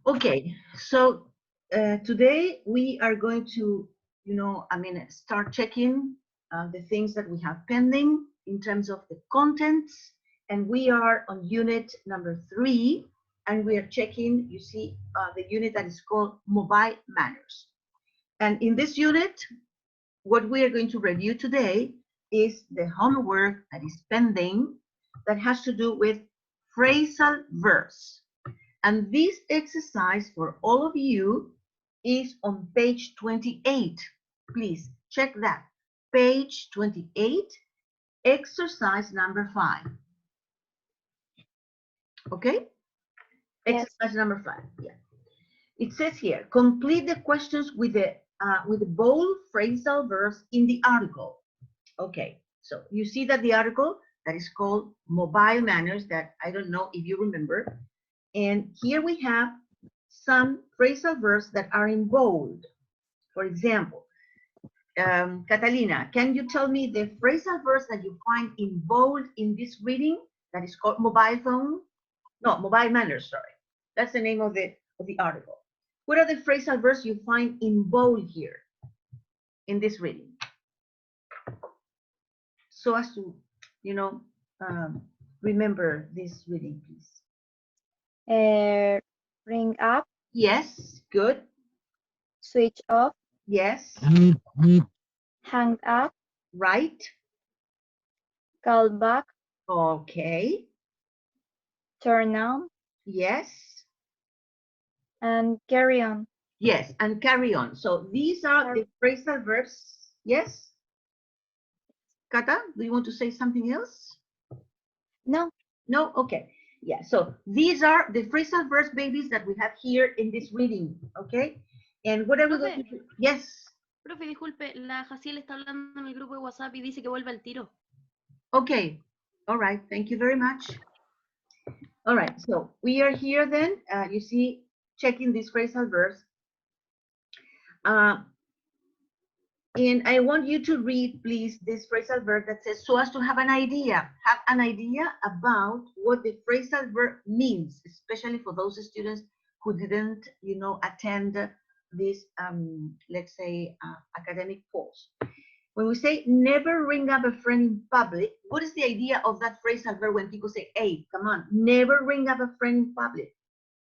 Okay, so today we are going to, start checking the things that we have pending in terms of the contents. And we are on unit number 3, and we are checking, you see, the unit that is called mobile manners. And in this unit, what we are going to review today is the homework that is pending that has to do with phrasal verbs. And this exercise for all of you is on page 28. Please check that. Page 28, exercise number 5. Okay? Yes. Exercise number 5. Yeah. It says here, complete the questions with the bold phrasal verbs in the article. Okay, so you see that the article that is called mobile manners, that I don't know if you remember. And here we have some phrasal verbs that are in bold. For example, Catalina, can you tell me the phrasal verbs that you find in bold in this reading that is called mobile phone? No, mobile manners, sorry. That's the name of the article. What are the phrasal verbs you find in bold here in this reading? So as to, you know, remember this reading, please. Ring up, Yes, good. switch off, Yes, hang up, right. call back, Okay. turn on, Yes, and carry on. yes, and carry on. So these are the phrasal verbs. Yes, Kata, do you want to say something else? No. No? Okay. Yeah, so these are the phrasal verbs, babies, that we have here in this reading. Okay? And what are we going to do? Yes. Profe, disculpe, la Jaciel está hablando en el grupo de WhatsApp y dice que vuelva al tiro. Okay. All right. Thank you very much. All right. So we are here then, you see, checking these phrasal verbs. And I want you to read, please, this phrasal verb that says, so as to have an idea about what the phrasal verb means, especially for those students who didn't, attend this, let's say, academic course. When we say never ring up a friend in public, what is the idea of that phrasal verb when people say, hey, come on, never ring up a friend in public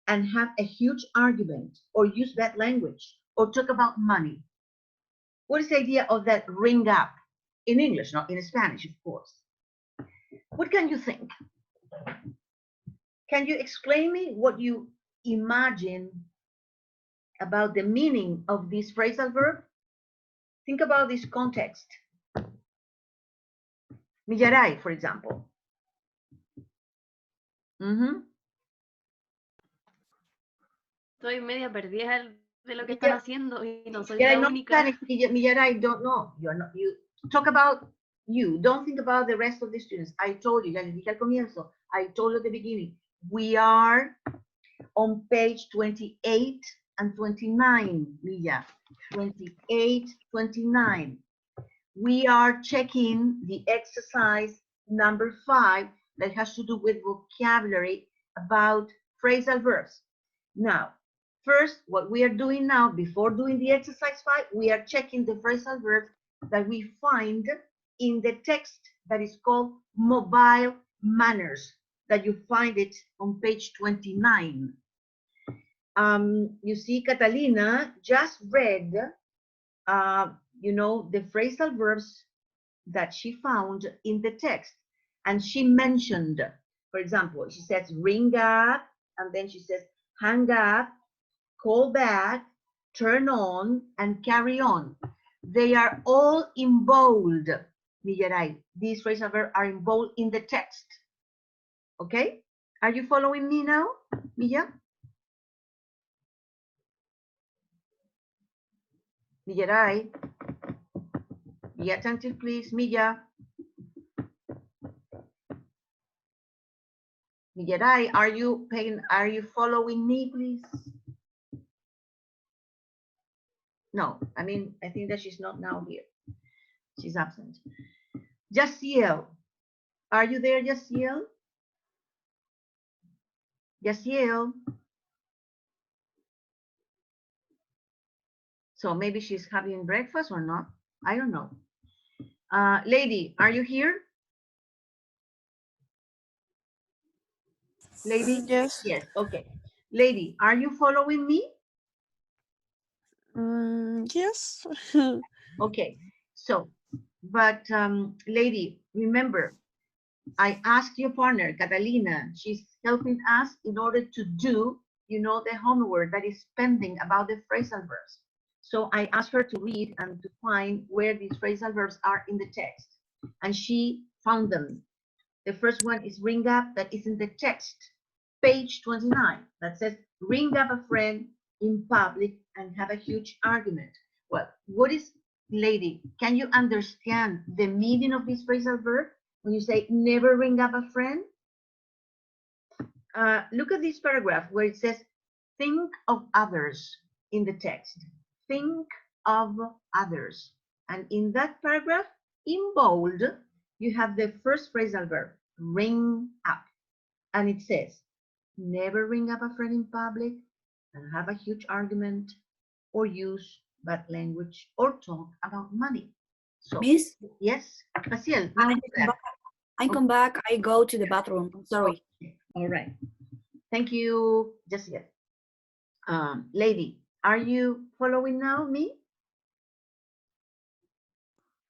and have a huge argument or use bad language or talk about money? What is the idea of that ring up in English, not in Spanish, of course? What can you think? Can you explain me what you imagine about the meaning of this phrasal verb? Think about this context. Millaray, for example. Estoy media perdida de lo que están haciendo y no soy la única. Millaray, don't know. You talk about you. Don't think about the rest of the students. I told you, ya les dije al comienzo. I told you at the beginning. We are on page 28 and 29, Milla. 28, 29. We are checking the exercise number 5 that has to do with vocabulary about phrasal verbs. Now, first, what we are doing now, before doing the exercise 5, we are checking the phrasal verbs that we find in the text that is called mobile manners, that you find it on page 29. You see, Catalina just read, the phrasal verbs that she found in the text. And she mentioned, for example, she says ring up, and then she says hang up, call back, turn on, and carry on. They are all in bold, Millaray. These phrasal verbs are in bold in the text. Okay? Are you following me now, Milla? Millaray. Be attentive, please, Milla. Millaray, are you following me, please? No, I think that she's not now here. She's absent. Jaciel, are you there, Jaciel? Jaciel? So maybe she's having breakfast or not. I don't know. Lady, are you here? Lady? Yes. Yes, okay. Lady, are you following me? Yes. Okay, so, but lady, remember, I asked your partner, Catalina, she's helping us in order to do, you know, the homework that is pending about the phrasal verbs. So I asked her to read and to find where these phrasal verbs are in the text. And she found them. The first one is ring up, that is in the text, page 29, that says, ring up a friend in public and have a huge argument. Well, what is, lady, can you understand the meaning of this phrasal verb? When you say never ring up a friend, look at this paragraph where it says, think of others in the text. Think of others. And in that paragraph, in bold, you have the first phrasal verb, ring up. And it says, never ring up a friend in public and have a huge argument or use bad language or talk about money. So, Miss, yes, Faciel, I come back. I go to the bathroom. I'm sorry. all right. Thank you, Jessica. Lady, are you following now me?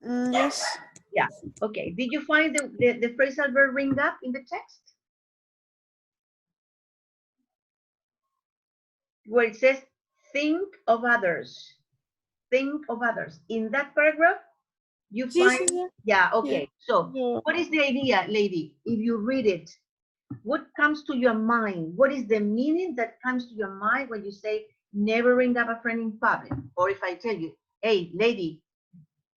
Yes. Yeah. Okay. Did you find the phrasal verb ring up in the text? Where it says, think of others. Think of others. In that paragraph, you find, yeah, okay. So what is the idea, lady? If you read it, what comes to your mind? What is the meaning that comes to your mind when you say, never ring up a friend in public? Or if I tell you, hey, lady,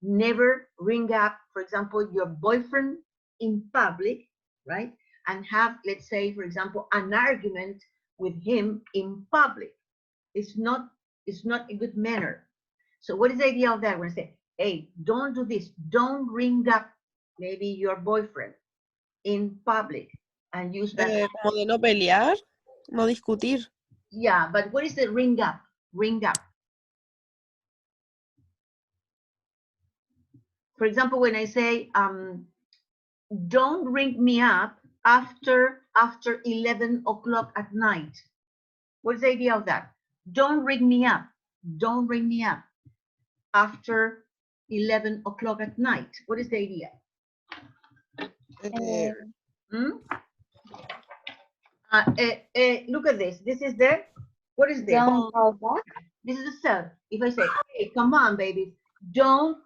never ring up, for example, your boyfriend in public, right? And have, let's say, for example, an argument with him in public. It's not a good manner. So what is the idea of that? When I say, hey, don't do this. Don't ring up maybe your boyfriend in public and use that. Como de no pelear, no discutir. Yeah, but what is the ring up? Ring up. For example, when I say, don't ring me up after 11 o'clock at night. What's the idea of that? Don't ring me up. Don't ring me up after 11 o'clock at night. What is the idea? Look at this. This is the, what is this? Don't call back. This is the self. If I say, hey, come on, baby, don't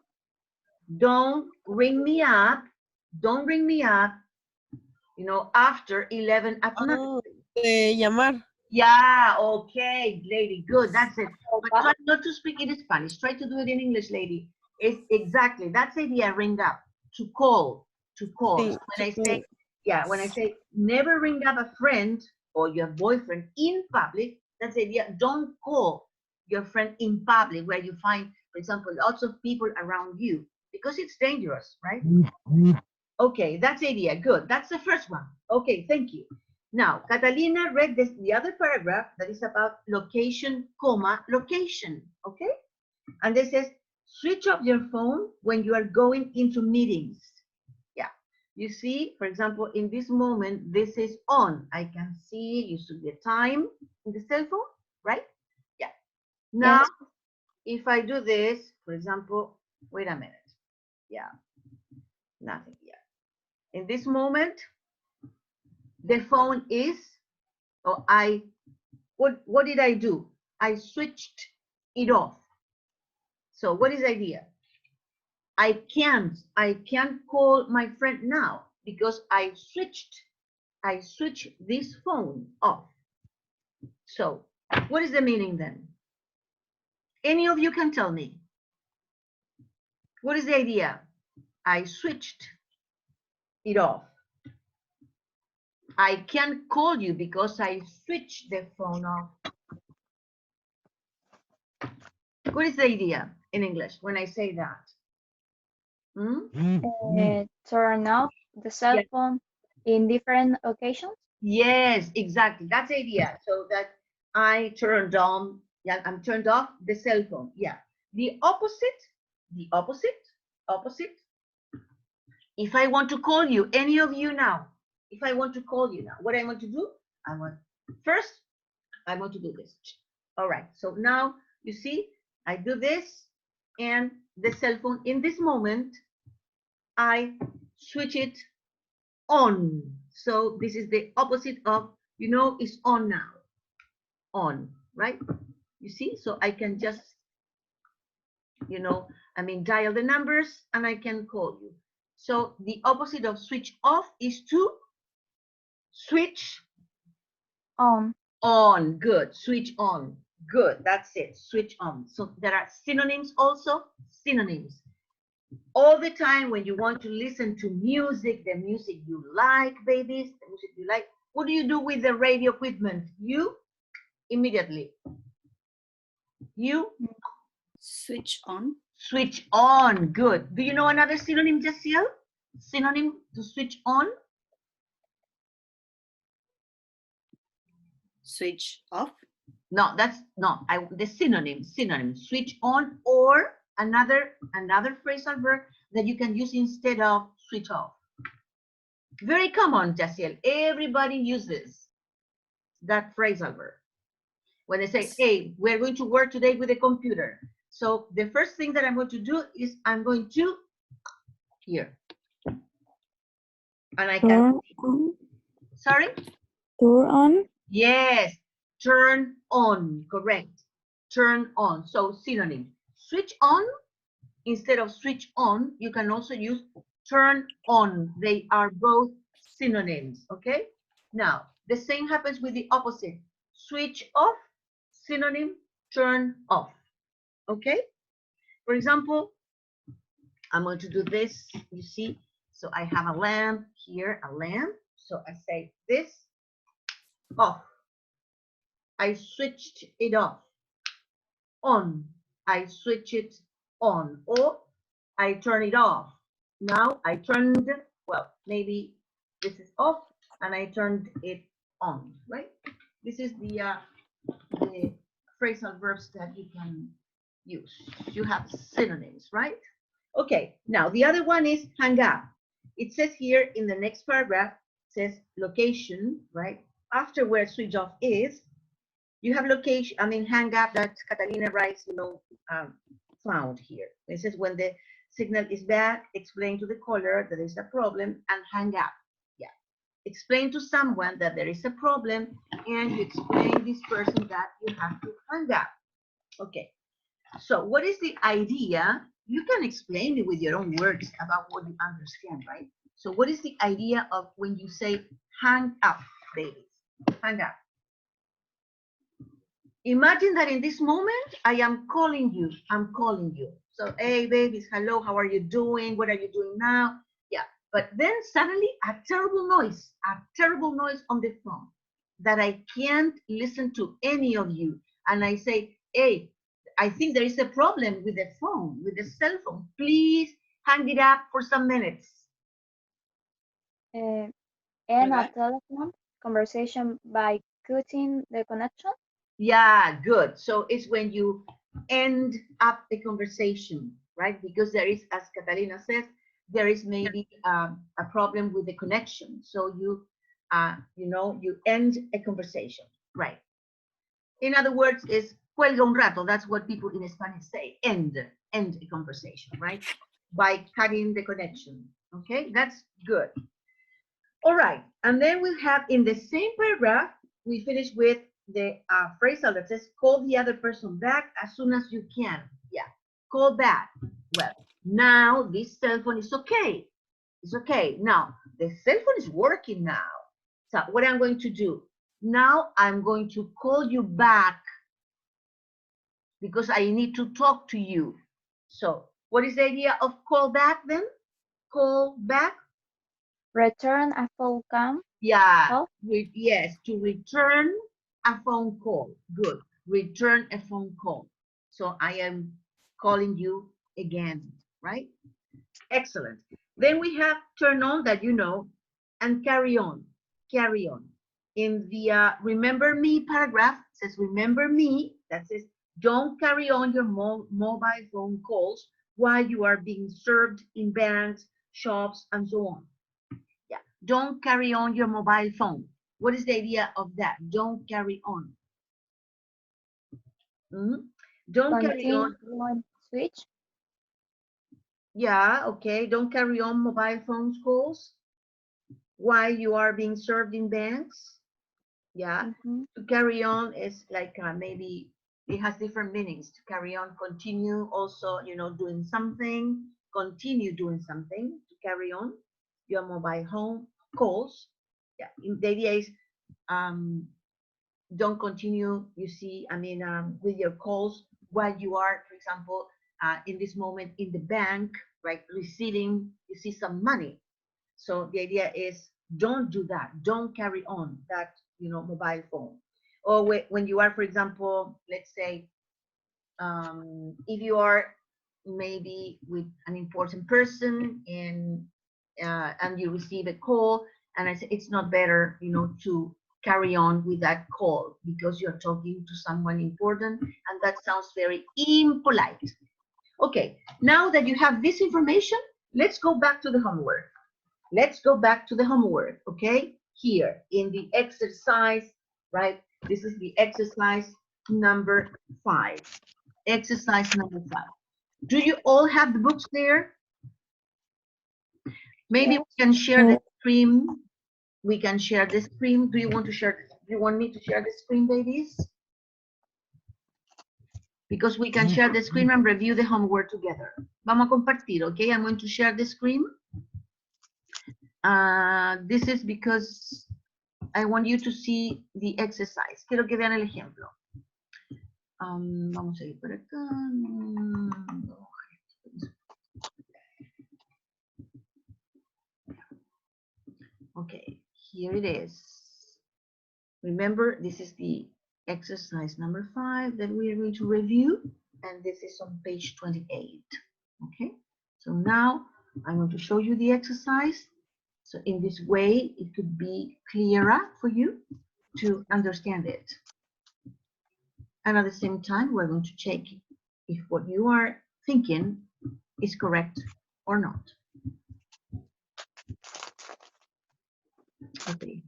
ring me up. Don't ring me up, you know, after 11 at night. De llamar. Yeah, okay, lady, good, that's it. But try not to speak it in Spanish. Try to do it in English, lady. It's exactly, that's the idea, ring up, to call. Sí, When I say, yeah, when I say never ring up a friend or your boyfriend in public, that's the idea, don't call your friend in public where you find, for example, lots of people around you, because it's dangerous, right? Okay, that's the idea, good, that's the first one. Okay, thank you. Now, Catalina read the other paragraph that is about location, comma, location, okay? And this says, switch off your phone when you are going into meetings. Yeah, you see, for example, in this moment, this is on. I can see, you see the time in the cell phone, right? Yeah. Now, yes. If I do this, for example, wait a minute. Yeah, nothing yet. In this moment, the phone is, or what did I do? I switched it off. So what is the idea? I can't call my friend now because I switched this phone off. So what is the meaning then? Any of you can tell me. What is the idea? I switched it off. I can't call you because I switched the phone off. What is the idea in English when I say that? Turn off the cell phone in different occasions? Yes, exactly. That's the idea. So that I turned on, yeah, I'm turned off the cell phone. Yeah. The opposite, opposite. If I want to call you, any of you now, if I want to call you now, what I want to do, first, I want to do this. All right, so now you see, I do this, and the cell phone, in this moment, I switch it on. So this is the opposite of, you know, it's on now. On, right? You see, so I can just, you know, dial the numbers and I can call you. So the opposite of switch off is to switch On. on. Good. Switch on. Good. That's it. Switch on. So there are synonyms also. Synonyms. All the time when you want to listen to music, the music you like, babies, the music you like, what do you do with the radio equipment? You immediately. You Switch on. switch on. Good. Do you know another synonym, Jasiel? Synonym to switch on? Switch off. No, that's no. The synonym. Switch on, or another phrasal verb that you can use instead of switch off. Very common, Jasiel. Everybody uses that phrasal verb. When they say, hey, we're going to work today with a computer. So the first thing that I'm going to do is I'm going to here. And I can, sorry? Turn on. Yes, turn on, correct. Turn on, so synonym. Switch on, instead of switch on, you can also use turn on. They are both synonyms, okay? Now, the same happens with the opposite. Switch off, synonym, turn off, okay? For example, I'm going to do this, you see? So I have a lamp here, a lamp. So I say this, off. I switched it off. On. I switch it on. Or I turn it off. Now I turned, well, maybe this is off and I turned it on, right? This is the phrasal verbs that you can use. You have synonyms, right? Okay, now the other one is hang up. It says here in the next paragraph, it says location, right? After where switch off is, you have location, hang up that Catalina writes, found here. It says when the signal is bad, explain to the caller that there is a problem and hang up. Yeah. Explain to someone that there is a problem and you explain this person that you have to hang up. Okay. So what is the idea? You can explain it with your own words about what you understand, right? So what is the idea of when you say hang up, babies? Hang up. Imagine that in this moment, I am calling you. I'm calling you. So, hey, babies, hello, how are you doing? What are you doing now? Yeah. But then suddenly a terrible noise on the phone that I can't listen to any of you. And I say, hey, I think there is a problem with the phone, with the cell phone. Please hang it up for some minutes. And Okay. a telephone conversation by cutting the connection. Yeah, good. So it's when you end up a conversation, right? Because there is, as Catalina says, there is maybe a problem with the connection. So you, you end a conversation, right? In other words, is cuelga un rato. That's what people in Spanish say. End a conversation, right? By cutting the connection. Okay, that's good. All right, and then we have in the same paragraph, we finish with the phrasal that says, call the other person back as soon as you can. Yeah, call back. Well, now this cell phone is okay. It's okay. Now, the cell phone is working now. So what I'm going to do, now I'm going to call you back because I need to talk to you. So what is the idea of call back then? Call back. Return a phone call. Yeah, Oh. yes, to return a phone call. Good, return a phone call. So I am calling you again, right? Excellent. Then we have turn on, that you know, and carry on, carry on. In the remember me paragraph, it says remember me, that says Don't carry on your mobile phone calls while you are being served in banks, shops, and so on. Yeah, don't carry on your mobile phone. What is the idea of that? Don't carry on. Don't carry on. Switch. Yeah, okay. Don't carry on mobile phone calls while you are being served in banks. Yeah. To carry on is like maybe it has different meanings. To carry on, continue, also, you know, doing something, continue doing something, to carry on your mobile home calls. Yeah, the idea is don't continue, you see, I mean, with your calls while you are, for example, in this moment in the bank, right, receiving, you see, some money. So the idea is don't do that. Don't carry on that, you know, mobile phone. Or when you are, for example, let's say, if you are maybe with an important person and you receive a call, and I say it's not better, you know, to carry on with that call because you're talking to someone important, and that sounds very impolite. Okay, now that you have this information, let's go back to the homework. Let's go back to the homework, okay? Here in the exercise, right? This is the exercise number 5. Exercise number 5. Do you all have the books there? Maybe we can share the screen. We can share the screen. Do you want to share? Do you want me to share the screen, ladies? Because we can share the screen and review the homework together. Vamos a compartir, okay? I'm going to share the screen. This is because I want you to see the exercise. Quiero que vean el ejemplo. Vamos a ir por acá. Okay, here it is. Remember, this is the exercise number 5 that we are going to review, and this is on page 28. Okay, so now I'm going to show you the exercise. So in this way, it could be clearer for you to understand it. And at the same time, we're going to check if what you are thinking is correct or not. Okay,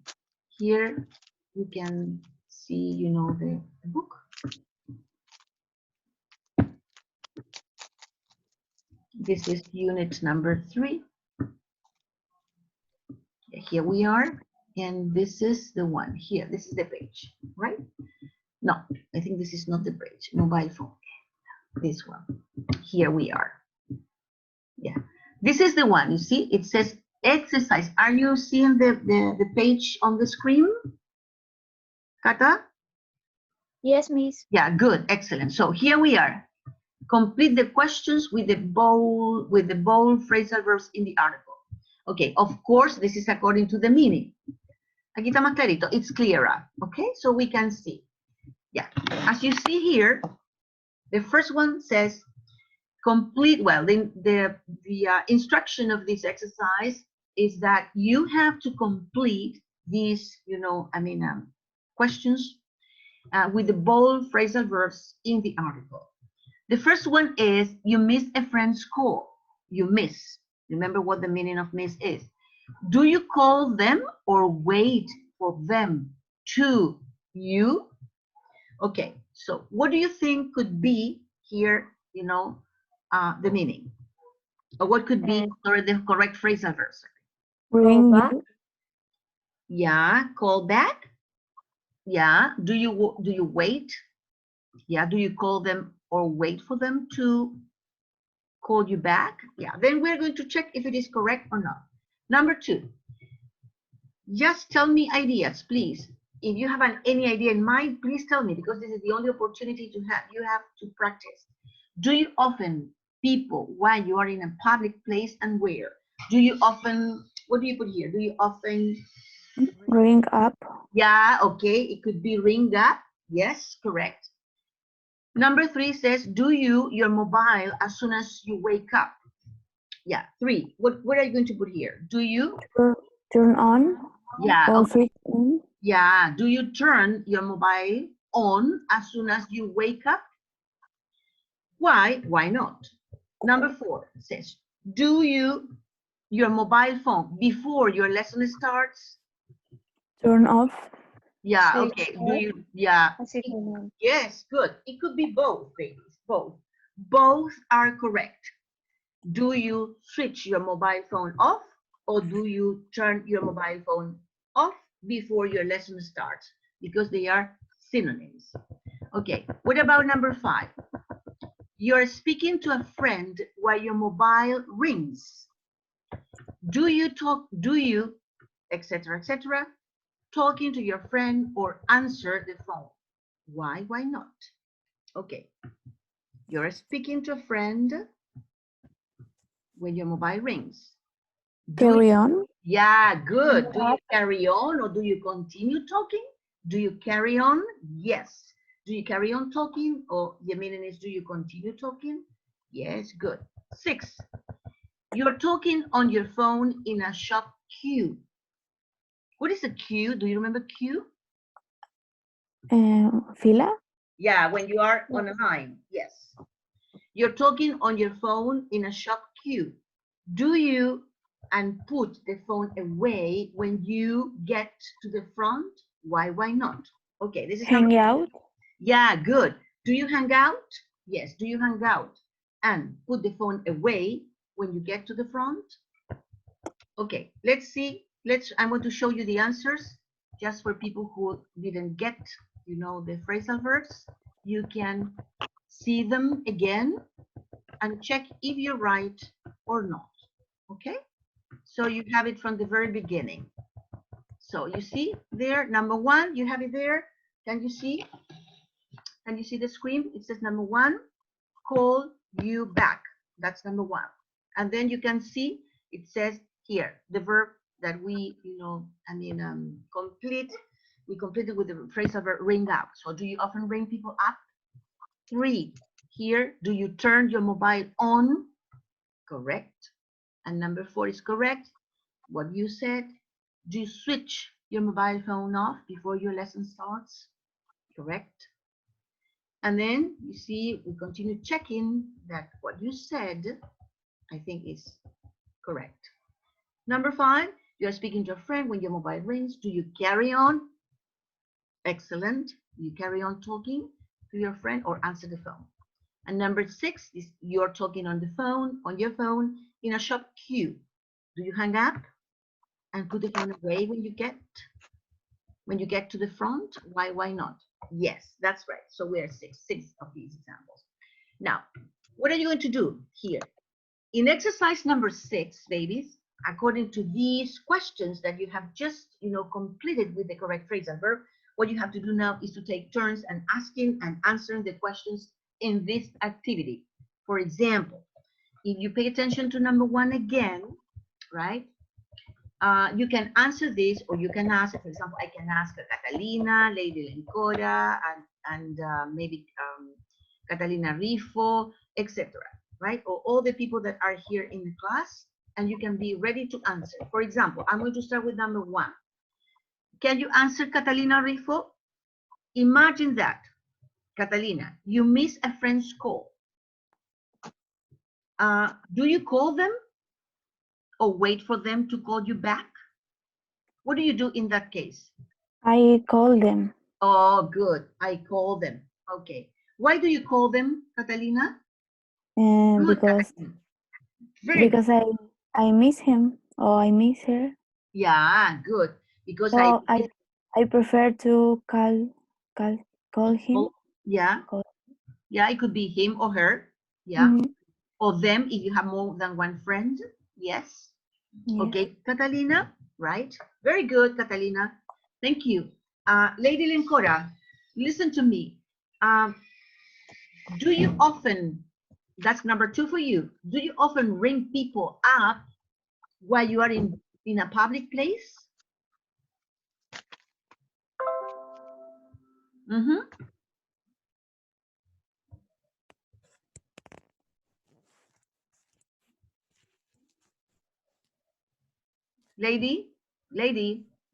here you can see, you know, the book. This is unit number 3. Here we are, and this is the one here. This is the page, right? No, I think this is not the page. Mobile phone. This one. Here we are. Yeah, this is the one. You see, it says exercise. Are you seeing the page on the screen, Kata? Yes, Miss. Yeah, good, excellent. So here we are. Complete the questions with the bold phrasal verbs in the article. Okay, of course, this is according to the meaning. Aquí está más clarito. It's clearer. Okay, so we can see. Yeah, as you see here, the first one says complete. Well, the instruction of this exercise is that you have to complete these, you know, I mean, questions with the bold phrasal verbs in the article. The first one is you missed a friend's call. You miss. Remember what the meaning of miss is. Do you call them or wait for them to you? Okay, so what do you think could be here, you know, the meaning? Or what could be the correct phrasal verb? Ring back. Yeah, call back. Yeah, do you wait? Yeah, do you call them or wait for them to call you back? Yeah, then we're going to check if it is correct or not. Number 2, just tell me ideas, please. If you have any idea in mind, please tell me, because this is the only opportunity you have to practice. Do you often people while you are in a public place, and where? Do you often, what do you put here? Do you often Ring up. Yeah, okay, it could be ring up. Yes, correct. Number 3 says, do you your mobile as soon as you wake up? Yeah, 3. What are you going to put here? Do you Turn on. Yeah, Or okay. switch on. Yeah, do you turn your mobile on as soon as you wake up? Why? Why not? Number 4 says, do you your mobile phone before your lesson starts? Turn off. Yeah, Switch okay. Do off. you, yeah. Así como, Yes, good. It could be both, babies, both. Both are correct. Do you switch your mobile phone off or do you turn your mobile phone off before your lesson starts? Because they are synonyms. Okay, what about number 5? You're speaking to a friend while your mobile rings. Do you talk, do you, etc., etc., talking to your friend or answer the phone? Why not? Okay, you're speaking to a friend when your mobile rings. Carry on. Yeah, good. Do you carry on or do you continue talking? Do you carry on? Yes. Do you carry on talking, or the meaning is, do you continue talking? Yes, good. 6, you're talking on your phone in a shop queue. What is a queue? Do you remember queue? Fila. Yeah, when you are on a line. Yes. You're talking on your phone in a shop queue. Do you and put the phone away when you get to the front? Why not? Okay, this is Hang out. Yeah, good. Do you hang out? Yes, do you hang out and put the phone away when you get to the front? Okay, let's see. I'm going to show you the answers just for people who didn't get, the phrasal verbs. You can see them again and check if you're right or not. Okay? So you have it from the very beginning. So you see there, number 1, you have it there. Can you see? Can you see the screen? It says number 1, call you back. That's number 1. And then you can see it says here, the verb that we, we completed with the phrasal verb ring up. So do you often ring people up? 3, here, do you turn your mobile on? Correct. And number 4 is correct. What you said, do you switch your mobile phone off before your lesson starts? Correct. And then you see, we continue checking that what you said, I think, is correct. Number 5, you're speaking to a friend when your mobile rings. Do you carry on? Excellent. You carry on talking to your friend or answer the phone. And number 6 is you're talking on your phone in a shop queue. Do you hang up and put the phone away when you get to the front? Why not? Yes, that's right. So we're six of these examples. Now, what are you going to do here? In exercise number 6, babies, according to these questions that you have just, completed with the correct phrasal verb, what you have to do now is to take turns and asking and answering the questions in this activity. For example, if you pay attention to number 1 again, right? You can answer this, or you can ask, for example, I can ask Catalina, Lady Lencora, and maybe Catalina Rifo, etc. Right? Or all the people that are here in the class, and you can be ready to answer. For example, I'm going to start with number 1. Can you answer, Catalina Rifo? Imagine that, Catalina, you miss a friend's call. Do you call them or wait for them to call you back? What do you do in that case? I call them. Oh, good. I call them. Okay. Why do you call them, Catalina? And Good, because Catalina. Very because I miss him or I miss her. Yeah, good. Because So I prefer to call him. Yeah. Call. Yeah, it could be him or her. Yeah. Mhm. Or them if you have more than one friend. Yes. Yes. Okay, Catalina. Right. Very good, Catalina. Thank you. Lady Lencora, listen to me. Do you often, that's number 2 for you, do you often ring people up while you are in a public place? Lady,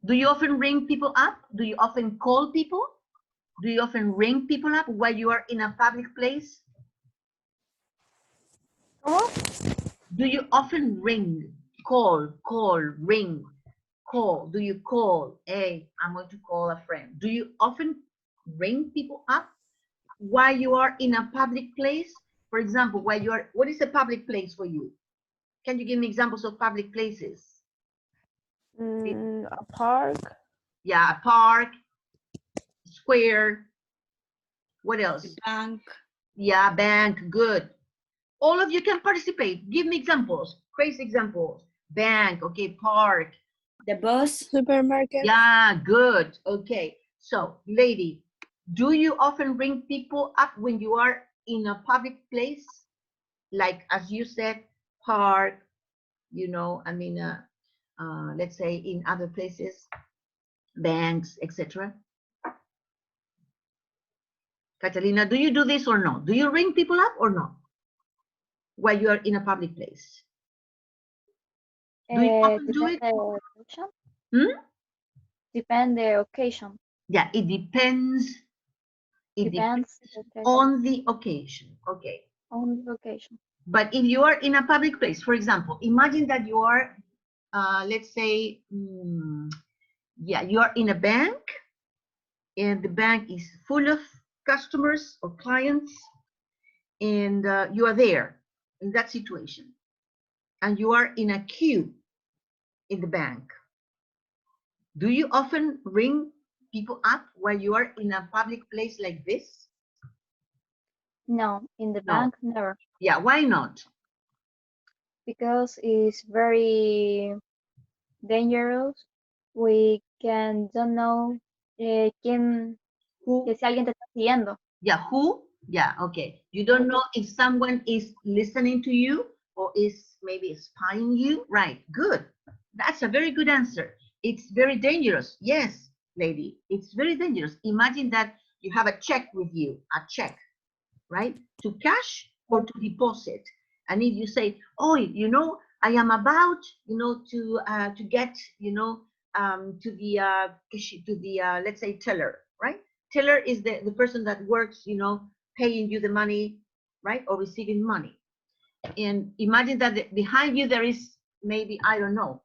do you often ring people up? Do you often call people? Do you often ring people up while you are in a public place? ¿Cómo? Do you often ring, ring, call? Do you call? Hey, I'm going to call a friend. Do you often ring people up while you are in a public place? For example, while you are, what is a public place for you? Can you give me examples of public places? A park. Yeah, a park, square. What else? Bank. Yeah, bank, good. All of you can participate. Give me examples, crazy examples. Bank, okay, park. The bus. Supermarket. Yeah, good. Okay. So, lady, do you often ring people up when you are in a public place? Like, as you said, park, you know, I mean, let's say in other places, banks, etc. Catalina, do you do this or not? Do you ring people up or not? While you are in a public place? Do you often do it? Depende the occasion. Hmm? Depend the occasion. Yeah, it depends. It depends Depends the occasion. on the occasion. Okay. On the occasion. But if you are in a public place, for example, imagine that you are, let's say, yeah, you are in a bank and the bank is full of customers or clients and you are there in that situation and you are in a queue in the bank. Do you often ring people up while you are in a public place like this? No, in the No. bank, never. Yeah, why not? Because it's very dangerous. We don't know quién, Who? que si alguien te está siguiendo. Yeah, who? Yeah, okay. You don't know if someone is listening to you or is maybe spying you. Right, good. That's a very good answer. It's very dangerous. Yes, lady, it's very dangerous. Imagine that you have a check with you, a check, right? To cash or to deposit. And if you say, oh, you know, I am about, you know, to get, you know, to the let's say teller, right? Teller is the person that works, you know, paying you the money, right? Or receiving money. And imagine that behind you there is maybe, I don't know,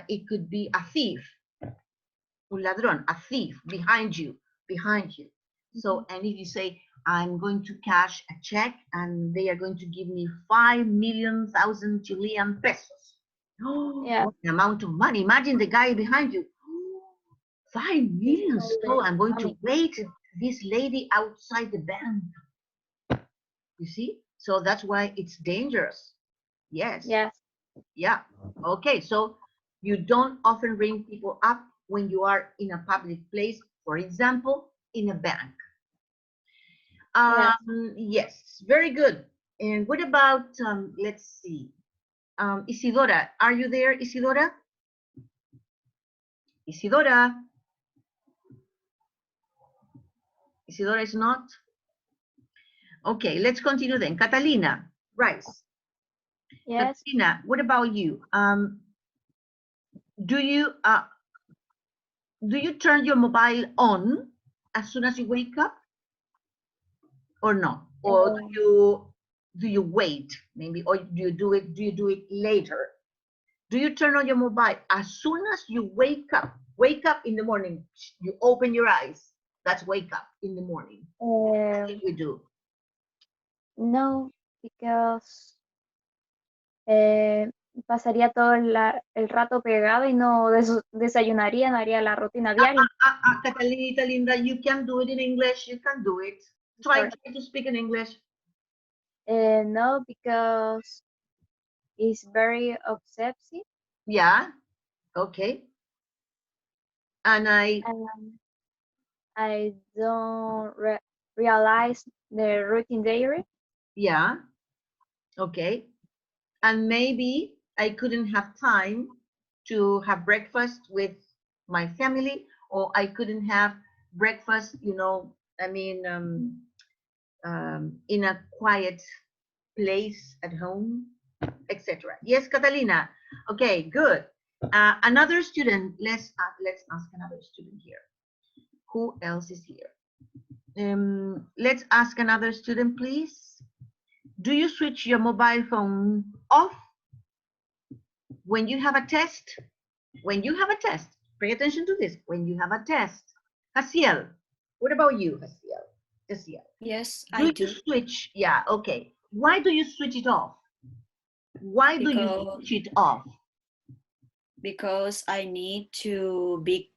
it could be a thief, un ladrón, a thief behind you. So, and if you say, I'm going to cash a check and they are going to give me 5,000,000 Chilean pesos. Oh, Yeah. what an amount of money. Imagine the guy behind you. 5 million. So I'm going to wait this lady outside the bank. You see? So that's why it's dangerous. Yes. Yes. Yeah. Okay. So you don't often ring people up when you are in a public place, for example, in a bank. Yes, very good. And what about, let's see, Isidora, are you there, Isidora? Isidora? Isidora is not? Okay, let's continue then. Catalina, Rice. Yes. Catalina, what about you? Do you turn your mobile on as soon as you wake up? Or no? Or do you wait maybe, or do you do it later? Do you turn on your mobile as soon as you wake up? Wake up in the morning, you open your eyes. That's wake up in the morning. What do we do? No, because pasaría todo el rato pegado y no desayunaría, no haría la rutina diaria. Catalina, Linda, you can do it in English. You can do it. Try to speak in English. No, because it's very obsessive. Yeah. Okay. And I don't realize the routine diary. Yeah. Okay. And maybe I couldn't have time to have breakfast with my family, or I couldn't have breakfast, you know, I mean, in a quiet place at home, etc. Yes, Catalina. Okay, good. Another student. Let's ask another student here. Who else is here? Let's ask another student, please. Do you switch your mobile phone off when you have a test? When you have a test, pay attention to this. When you have a test. Jaciel, what about you, Jaciel? Jaciel. Yes, Do I you do. switch? Yeah, okay. Why do you switch it off? Why do you Because switch it off? because I need to be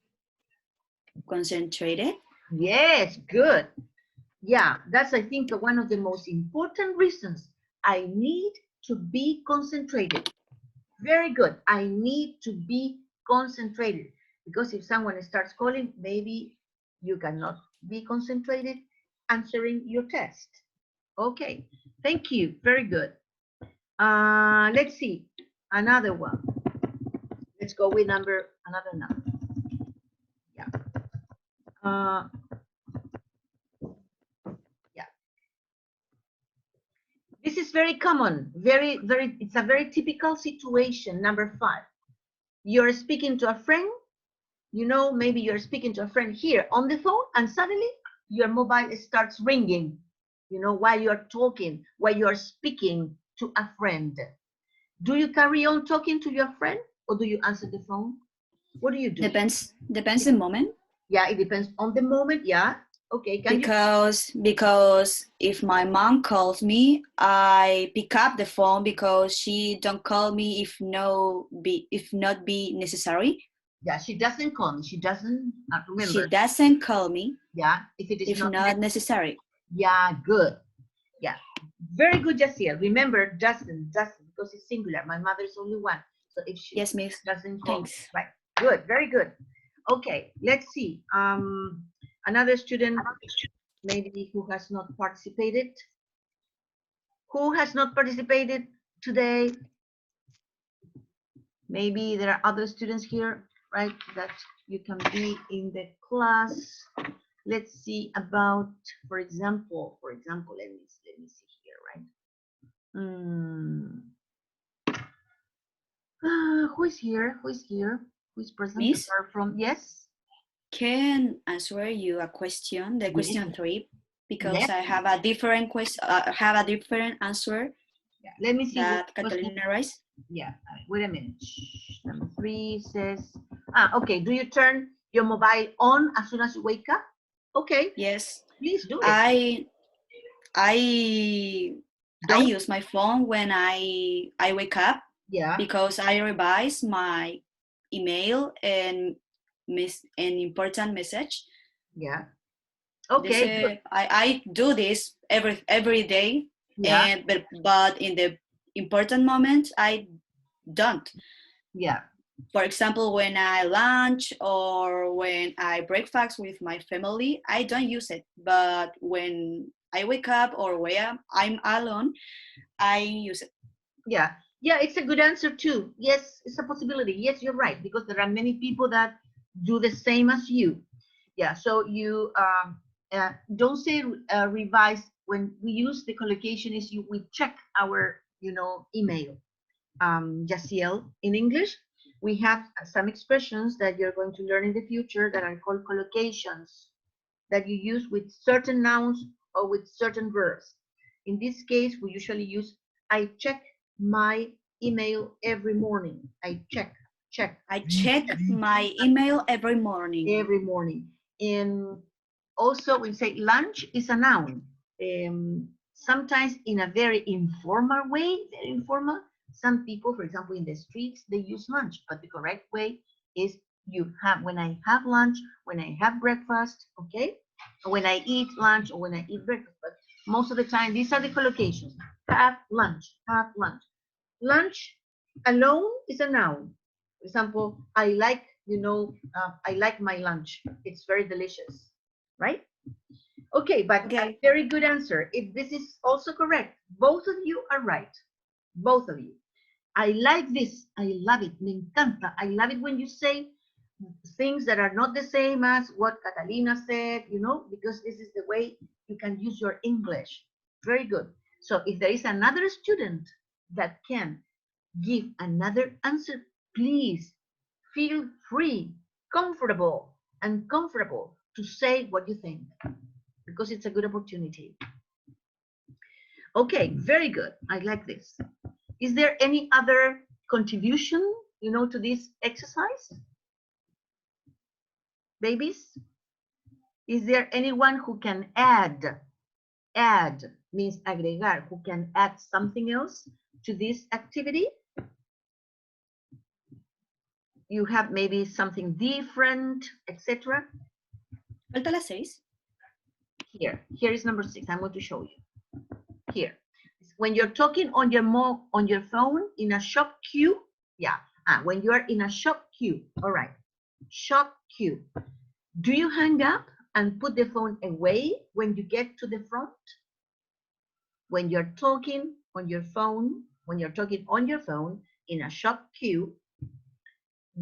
concentrated. Yes, good. Yeah, that's, I think, one of the most important reasons. I need to be concentrated. Very good. I need to be concentrated. Because if someone starts calling, maybe you cannot be concentrated answering your test. Okay, thank you. Very good. Let's see. Another one. Let's go with another number. Yeah. Yeah. This is very common. It's a very typical situation. Number 5. You're speaking to a friend. You know, maybe you're speaking to a friend here on the phone, and suddenly your mobile starts ringing, you know, while you're talking, while you're speaking to a friend. Do you carry on talking to your friend, or do you answer the phone? What do you do? Depends the moment. Yeah, it depends on the moment. Yeah. Okay. Because if my mom calls me, I pick up the phone because she don't call me if not be necessary. Yeah, she doesn't call me. She doesn't remember. She doesn't call me. Yeah, if it is if not necessary. Yeah, good. Yeah, very good, Jaciel. Remember, doesn't, because it's singular. My mother is only one. So if she Yes, miss. doesn't call, Thanks. right? Good, very good. Okay, let's see. Another student, maybe who has not participated. Who has not participated today? Maybe there are other students here, right? That you can be in the class. Let's see about, for example, let me see here, right? Who is here? Who is here? Who is present? Miss? Apart from, yes? Can answer you a question, the question 3, because Yes. I have a different question. Have a different answer. Yeah. Let me see. That Catalina Rice. Yeah. Wait a minute. Number 3 says. Okay. Do you turn your mobile on as soon as you wake up? Okay. Yes. Please do it. I use my phone when I wake up. Yeah. Because I revise my email and miss an important message. Yeah. Okay. I do this every day. Yeah. But in the important moments I don't. Yeah. For example, when I lunch or when I breakfast with my family, I don't use it. But when I wake up or when I'm alone, I use it. Yeah. Yeah, it's a good answer too. Yes, it's a possibility. Yes, you're right, because there are many people that do the same as you. Yeah, so you don't say revise. When we use the collocation is we check our, email. Jaciel, in English, we have some expressions that you're going to learn in the future that are called collocations that you use with certain nouns or with certain verbs. In this case, we usually use I check my email every morning. I check. I check my email every morning. Every morning. And also we say lunch is a noun. Sometimes in a very informal way, some people, for example, in the streets, they use lunch, but the correct way is when I have lunch, when I have breakfast, okay? When I eat lunch or when I eat breakfast. But most of the time, these are the collocations. Have lunch, have lunch. Lunch alone is a noun. For example, I like, I like my lunch. It's very delicious, right? Okay, but a very good answer. If this is also correct, both of you are right. Both of you. I like this. I love it. Me encanta. I love it when you say things that are not the same as what Catalina said, because this is the way you can use your English. Very good. So if there is another student that can give another answer, please feel free, comfortable to say what you think, because it's a good opportunity. Okay, very good. I like this. Is there any other contribution, to this exercise? Babies? Is there anyone who can add? Add means agregar, who can add something else to this activity? You have maybe something different, etc. Falta la 6. Here is number 6. I'm going to show you. Here. When you're talking on your phone in a shop queue, yeah. When you are in a shop queue, all right. Shop queue. Do you hang up and put the phone away when you get to the front? When you're talking on your phone, in a shop queue,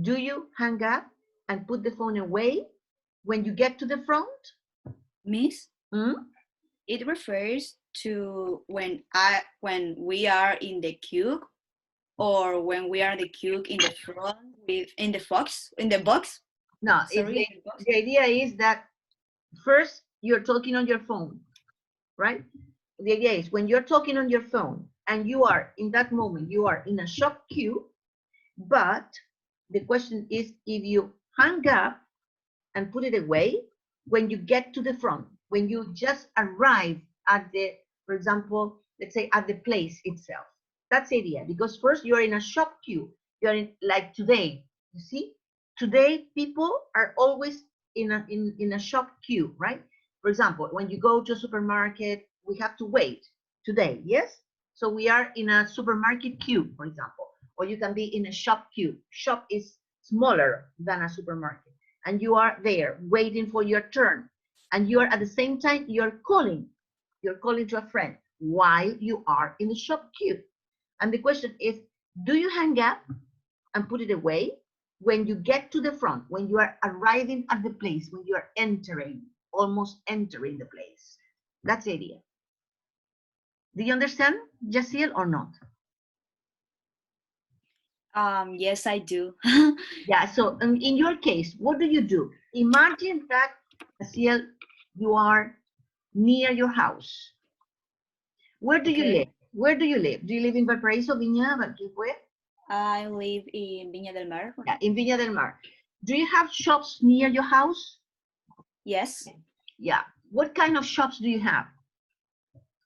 do you hang up and put the phone away when you get to the front? Miss, Hmm? it refers to when we are in the queue, or when we are the queue in the front in the box. No, Sorry, the idea is that first you're talking on your phone, right? The idea is when you're talking on your phone and you are in that moment, you are in a shop queue, but the question is if you hang up and put it away when you get to the front, when you just arrive at the, for example, let's say at the place itself. That's the idea, because first you're in a shop queue. You're in, like today, you see? Today, people are always in a shop queue, right? For example, when you go to a supermarket, we have to wait today, yes? So we are in a supermarket queue, for example, or you can be in a shop queue. Shop is smaller than a supermarket, and you are there waiting for your turn, and you are at the same time you're calling to a friend while you are in the shop queue. And the question is, do you hang up and put it away when you get to the front, when you are arriving at the place, when you are almost entering the place? That's the idea. Do you understand, Jaciel, or not? Yes, I do. Yeah, so in your case, what do you do? Imagine that, Jaciel, you are near your house. Where do you Okay. live? Where do you live? Do you live in Valparaiso, Viña, Valquícue? I live in Viña del Mar. Yeah, in Viña del Mar. Do you have shops near your house? Yes. Yeah. What kind of shops do you have?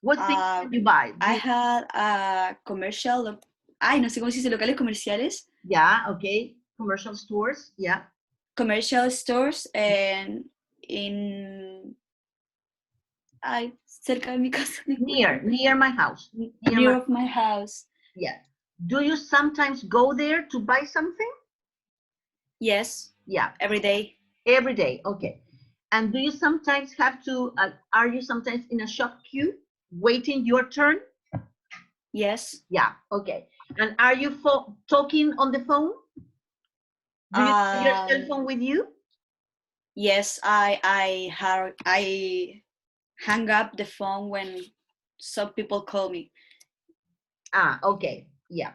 What things do you buy? I had a commercial. Ay, no sé cómo se dice, locales comerciales. Yeah, okay. Commercial stores, yeah. Commercial stores and cerca de mi casa. Near my house. Near of my house. Yeah. Do you sometimes go there to buy something? Yes. Yeah. Every day. Every day, okay. And do you sometimes have to, are you sometimes in a shop queue waiting your turn? Yes. Yeah, okay. And are you talking on the phone? Do you have your cell phone with you? Yes, I hang up the phone when some people call me. Okay, yeah.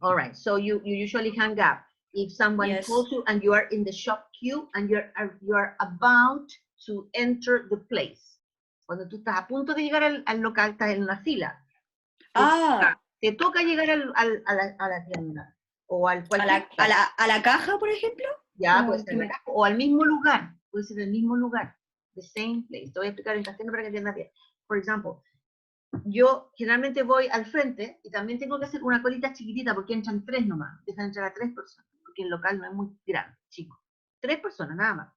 All right, so you usually hang up if someone calls you and you are in the shop queue and you are about to enter the place. Cuando tú estás a punto de llegar al local, estás en una fila. Te toca llegar a la tienda o a la caja, por ejemplo. Ya, puede ser la caja o al mismo lugar, puede ser el mismo lugar, the same place. Te voy a explicar en castellano para que entiendas bien. Por ejemplo, yo generalmente voy al frente y también tengo que hacer una colita chiquitita porque entran 3 nomás, dejan entrar a 3 personas, porque el local no es muy grande, chico. 3 personas nada más.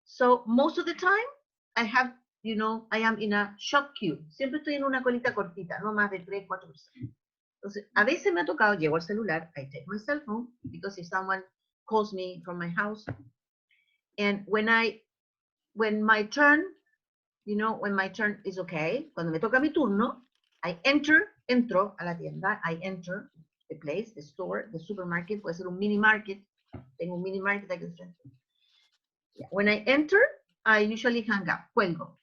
So, most of the time, I have, I am in a shop queue. Siempre estoy en una colita cortita, no más de 3, 4 personas. Entonces, a veces me ha tocado, llevo el celular, I take my cell phone, because if someone calls me from my house, and when my turn, when my turn is okay, cuando me toca mi turno, I entro a la tienda, I enter the place, the store, the supermarket, puede ser un mini market, tengo un mini market aquí enfrente. When I enter, I usually hang up, cuelgo.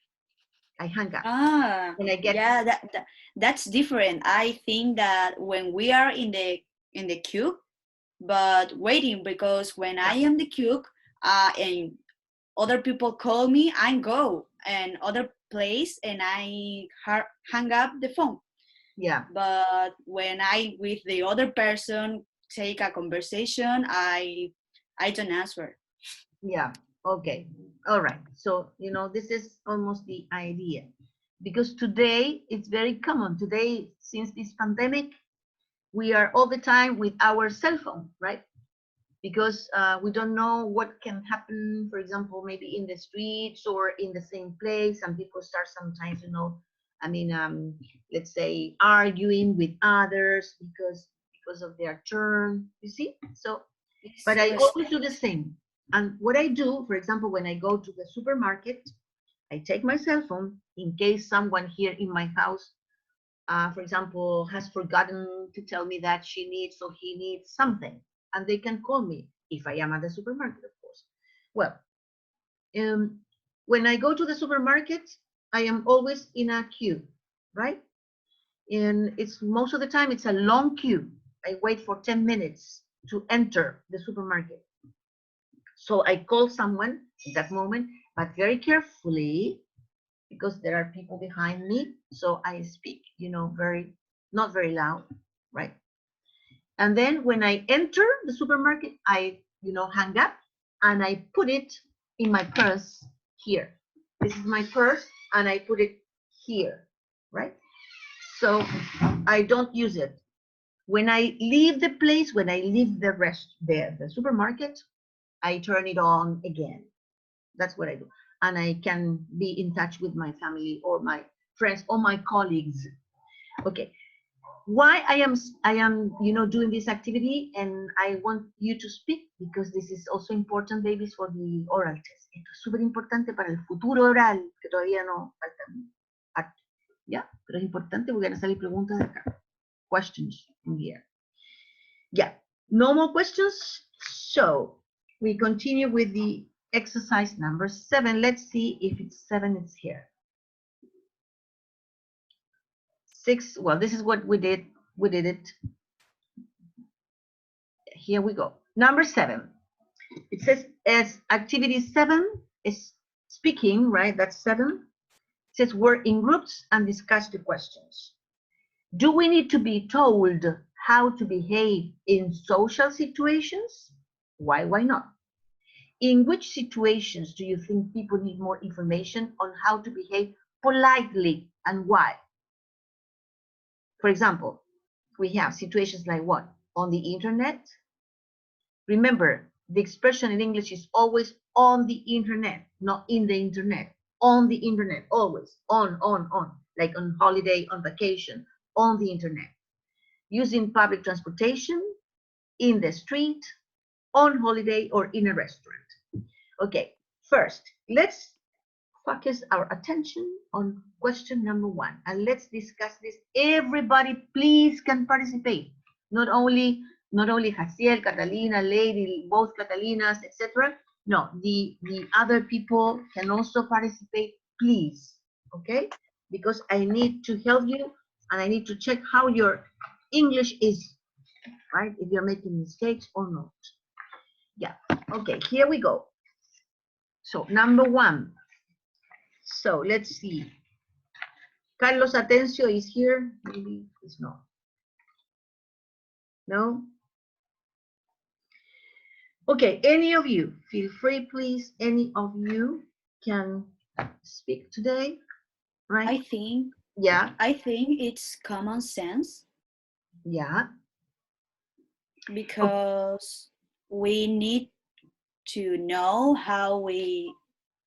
I hang up. When I get that's different. I think that when we are in the queue, but waiting, because when I am the queue, and other people call me, I go and other place and I hang up the phone. Yeah. But when I with the other person take a conversation, I don't answer. Yeah. Okay. All right. So, you know, this is almost the idea. Because today it's very common. Today, since this pandemic, we are all the time with our cell phone, right? Because we don't know what can happen, for example, maybe in the streets or in the same place. And people start sometimes, you know, I mean, let's say arguing with others because of their turn, you see? So, but I always do the same. And what I do, for example, when I go to the supermarket, I take my cell phone in case someone here in my house, for example, has forgotten to tell me that she needs or he needs something, and they can call me if I am at the supermarket, of course. Well, when I go to the supermarket, I am always in a queue, right? And it's most of the time it's a long queue. I wait for 10 minutes to enter the supermarket. So I call someone at that moment, but very carefully because there are people behind me. So I speak, you know, not very loud, right? And then when I enter the supermarket, I, you know, hang up and I put it in my purse here. This is my purse and I put it here, right? So I don't use it. When I leave the place, when I leave the supermarket, I turn it on again. That's what I do. And I can be in touch with my family or my friends or my colleagues. Okay. Why I am, you know, doing this activity, and I want you to speak because this is also important, babies, for the oral test. Esto es súper importante para el futuro oral, que todavía no falta. ¿Ya? Pero es importante porque van a salir preguntas de acá. Questions in here. Yeah. No more questions. So we continue with the exercise number 7. Let's see if it's 7. It's here. 6. Well, this is what we did. We did it. Here we go. Number 7. It says as activity 7 is speaking, right? That's 7. It says work in groups and discuss the questions. Do we need to be told how to behave in social situations? Why not? In which situations do you think people need more information on how to behave politely and why? For example, we have situations like what? On the internet? Remember, the expression in English is always on the internet, not in the internet. On the internet, always. On. Like on holiday, on vacation, on the internet. Using public transportation, in the street, on holiday, or in a restaurant. Okay, first, let's focus our attention on question number 1, and let's discuss this. Everybody, please, can participate. Not only Jaciel, Catalina, Lady, both Catalinas, etc. No, the other people can also participate, please. Okay, because I need to help you, and I need to check how your English is, right? If you're making mistakes or not. Yeah. Okay, here we go. So number 1. So let's see. Carlos Atencio is here. Maybe he's not. No? Okay, any of you, feel free, please. Any of you can speak today, right? I think it's common sense. Yeah. Because we need to know how we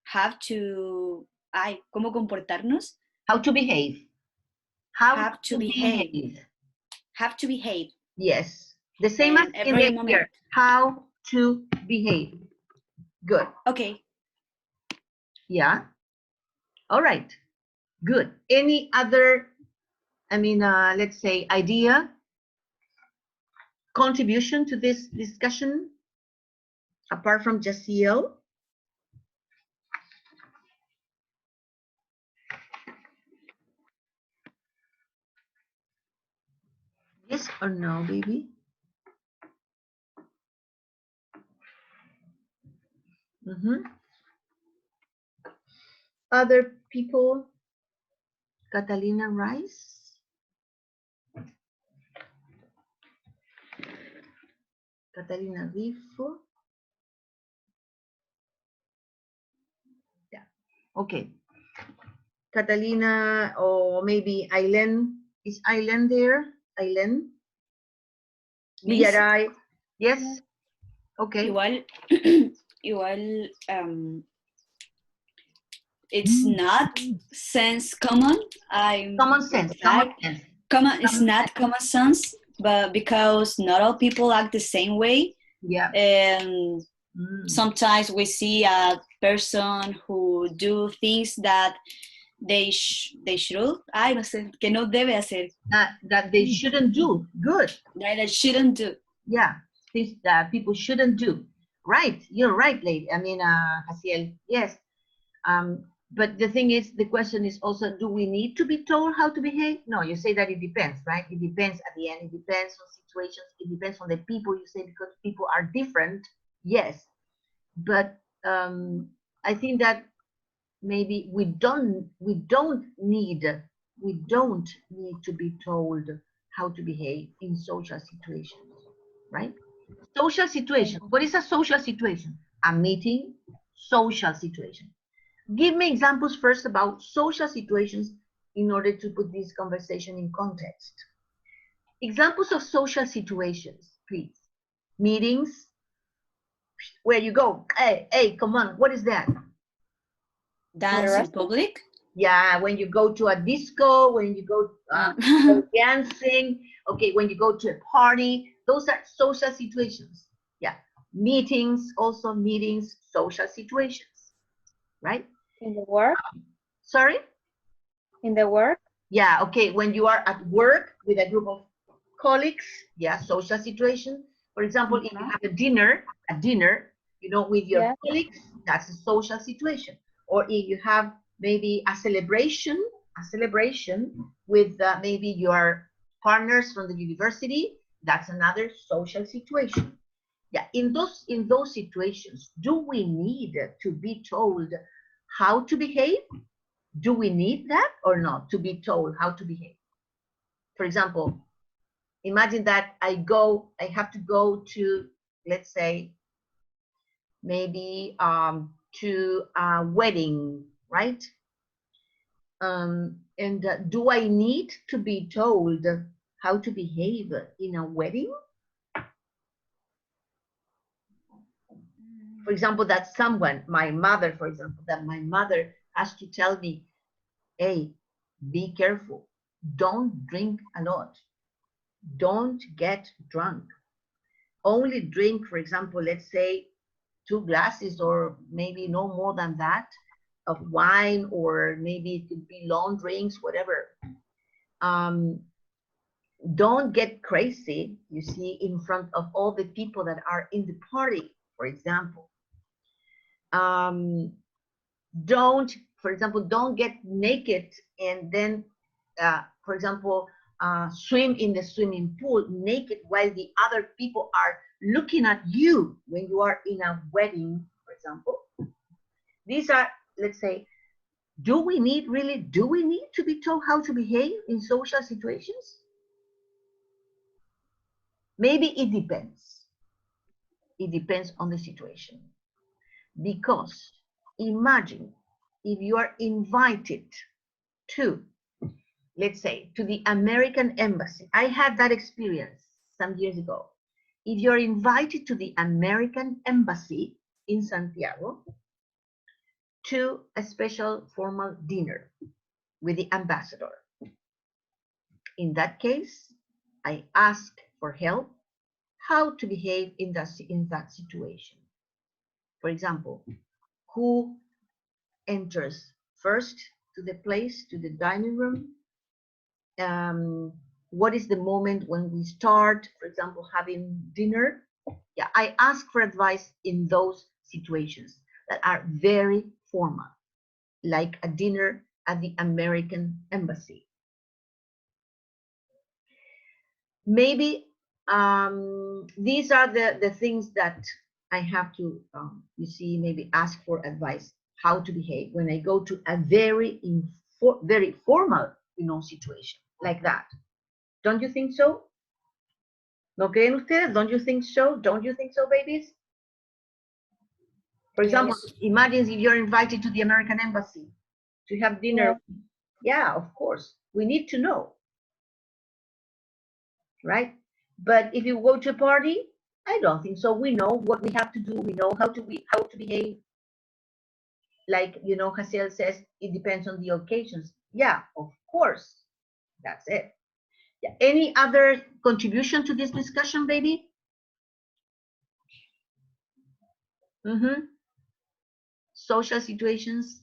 have to, ¿cómo comportarnos? How to behave. Have to behave. Have to behave. Yes. The same as in the here. How to behave. Good. Okay. Yeah. All right. Good. Any other, let's say, idea, contribution to this discussion, apart from Jaciel? Yes or no, baby? Other people? Catalina Rice? Catalina Rifo. Yeah. Okay. Catalina, or maybe Aileen. Is Aileen there? Aileen? Miss? Villaray. Yes. Okay. Igual, igual, it's not sense common. Common sense. Common sense. Common, it's not common sense, but because not all people act the same way. Yeah. And sometimes we see a person who do things that they should, ay, no sé, que no debe hacer. That they shouldn't do. Good. That they shouldn't do. Yeah. Things that people shouldn't do. Right. You're right, lady. I mean, Jaciel. Yes. But the thing is, the question is also, do we need to be told how to behave? No, you say that it depends, right? It depends at the end. It depends on situations. It depends on the people, you say, because people are different. Yes. But I think that maybe we don't need to be told how to behave in social situations, right? Social situation. What is a social situation? A meeting, social situation. Give me examples first about social situations in order to put this conversation in context. Examples of social situations, please. Meetings, where you go, hey, come on, what is that? Dance in public? Yeah, when you go to a disco, when you go dancing, okay, when you go to a party, those are social situations. Yeah, meetings, also meetings, social situations, right? In the work? Sorry? In the work? Yeah, okay, when you are at work with a group of colleagues, yeah, social situation. For example, if you have a dinner, you know, with your colleagues, that's a social situation. Or if you have maybe a celebration with maybe your partners from the university, that's another social situation. Yeah, in those situations, do we need to be told how to behave? Do we need that or not, to be told how to behave? For example, imagine that I have to go to, let's say, maybe to a wedding, right? And do I need to be told how to behave in a wedding? For example, that someone, my mother, for example, that my mother has to tell me, hey, be careful. Don't drink a lot. Don't get drunk. Only drink, for example, let's say 2 glasses or maybe no more than that of wine, or maybe it could be long drinks, whatever. Don't get crazy, you see, in front of all the people that are in the party, for example. Don't, for example, don't get naked and then, for example, swim in the swimming pool naked while the other people are looking at you when you are in a wedding, for example. These are, let's say, do we need to be told how to behave in social situations? Maybe it depends. It depends on the situation. Because imagine if you are invited to, let's say, to the American embassy. I had that experience some years ago. If you're invited to the American embassy in Santiago to a special formal dinner with the ambassador, in that case, I ask for help how to behave in that situation. For example, who enters first to the place, to the dining room? What is the moment when we start, for example, having dinner? Yeah, I ask for advice in those situations that are very formal, like a dinner at the American embassy. Maybe these are the things that I have to, you see, maybe ask for advice how to behave when I go to a very formal, you know, situation like that. Don't you think so? ¿No creen ustedes? Don't you think so? Don't you think so, babies? For example, Yes. imagine if you're invited to the American Embassy to have dinner. Yeah, of course. We need to know. Right? But if you go to a party, I don't think so. We know what we have to do. We know how to behave. Like, you know, Hazel says, it depends on the occasions. Yeah, of course. That's it. Yeah. Any other contribution to this discussion, baby? Social situations.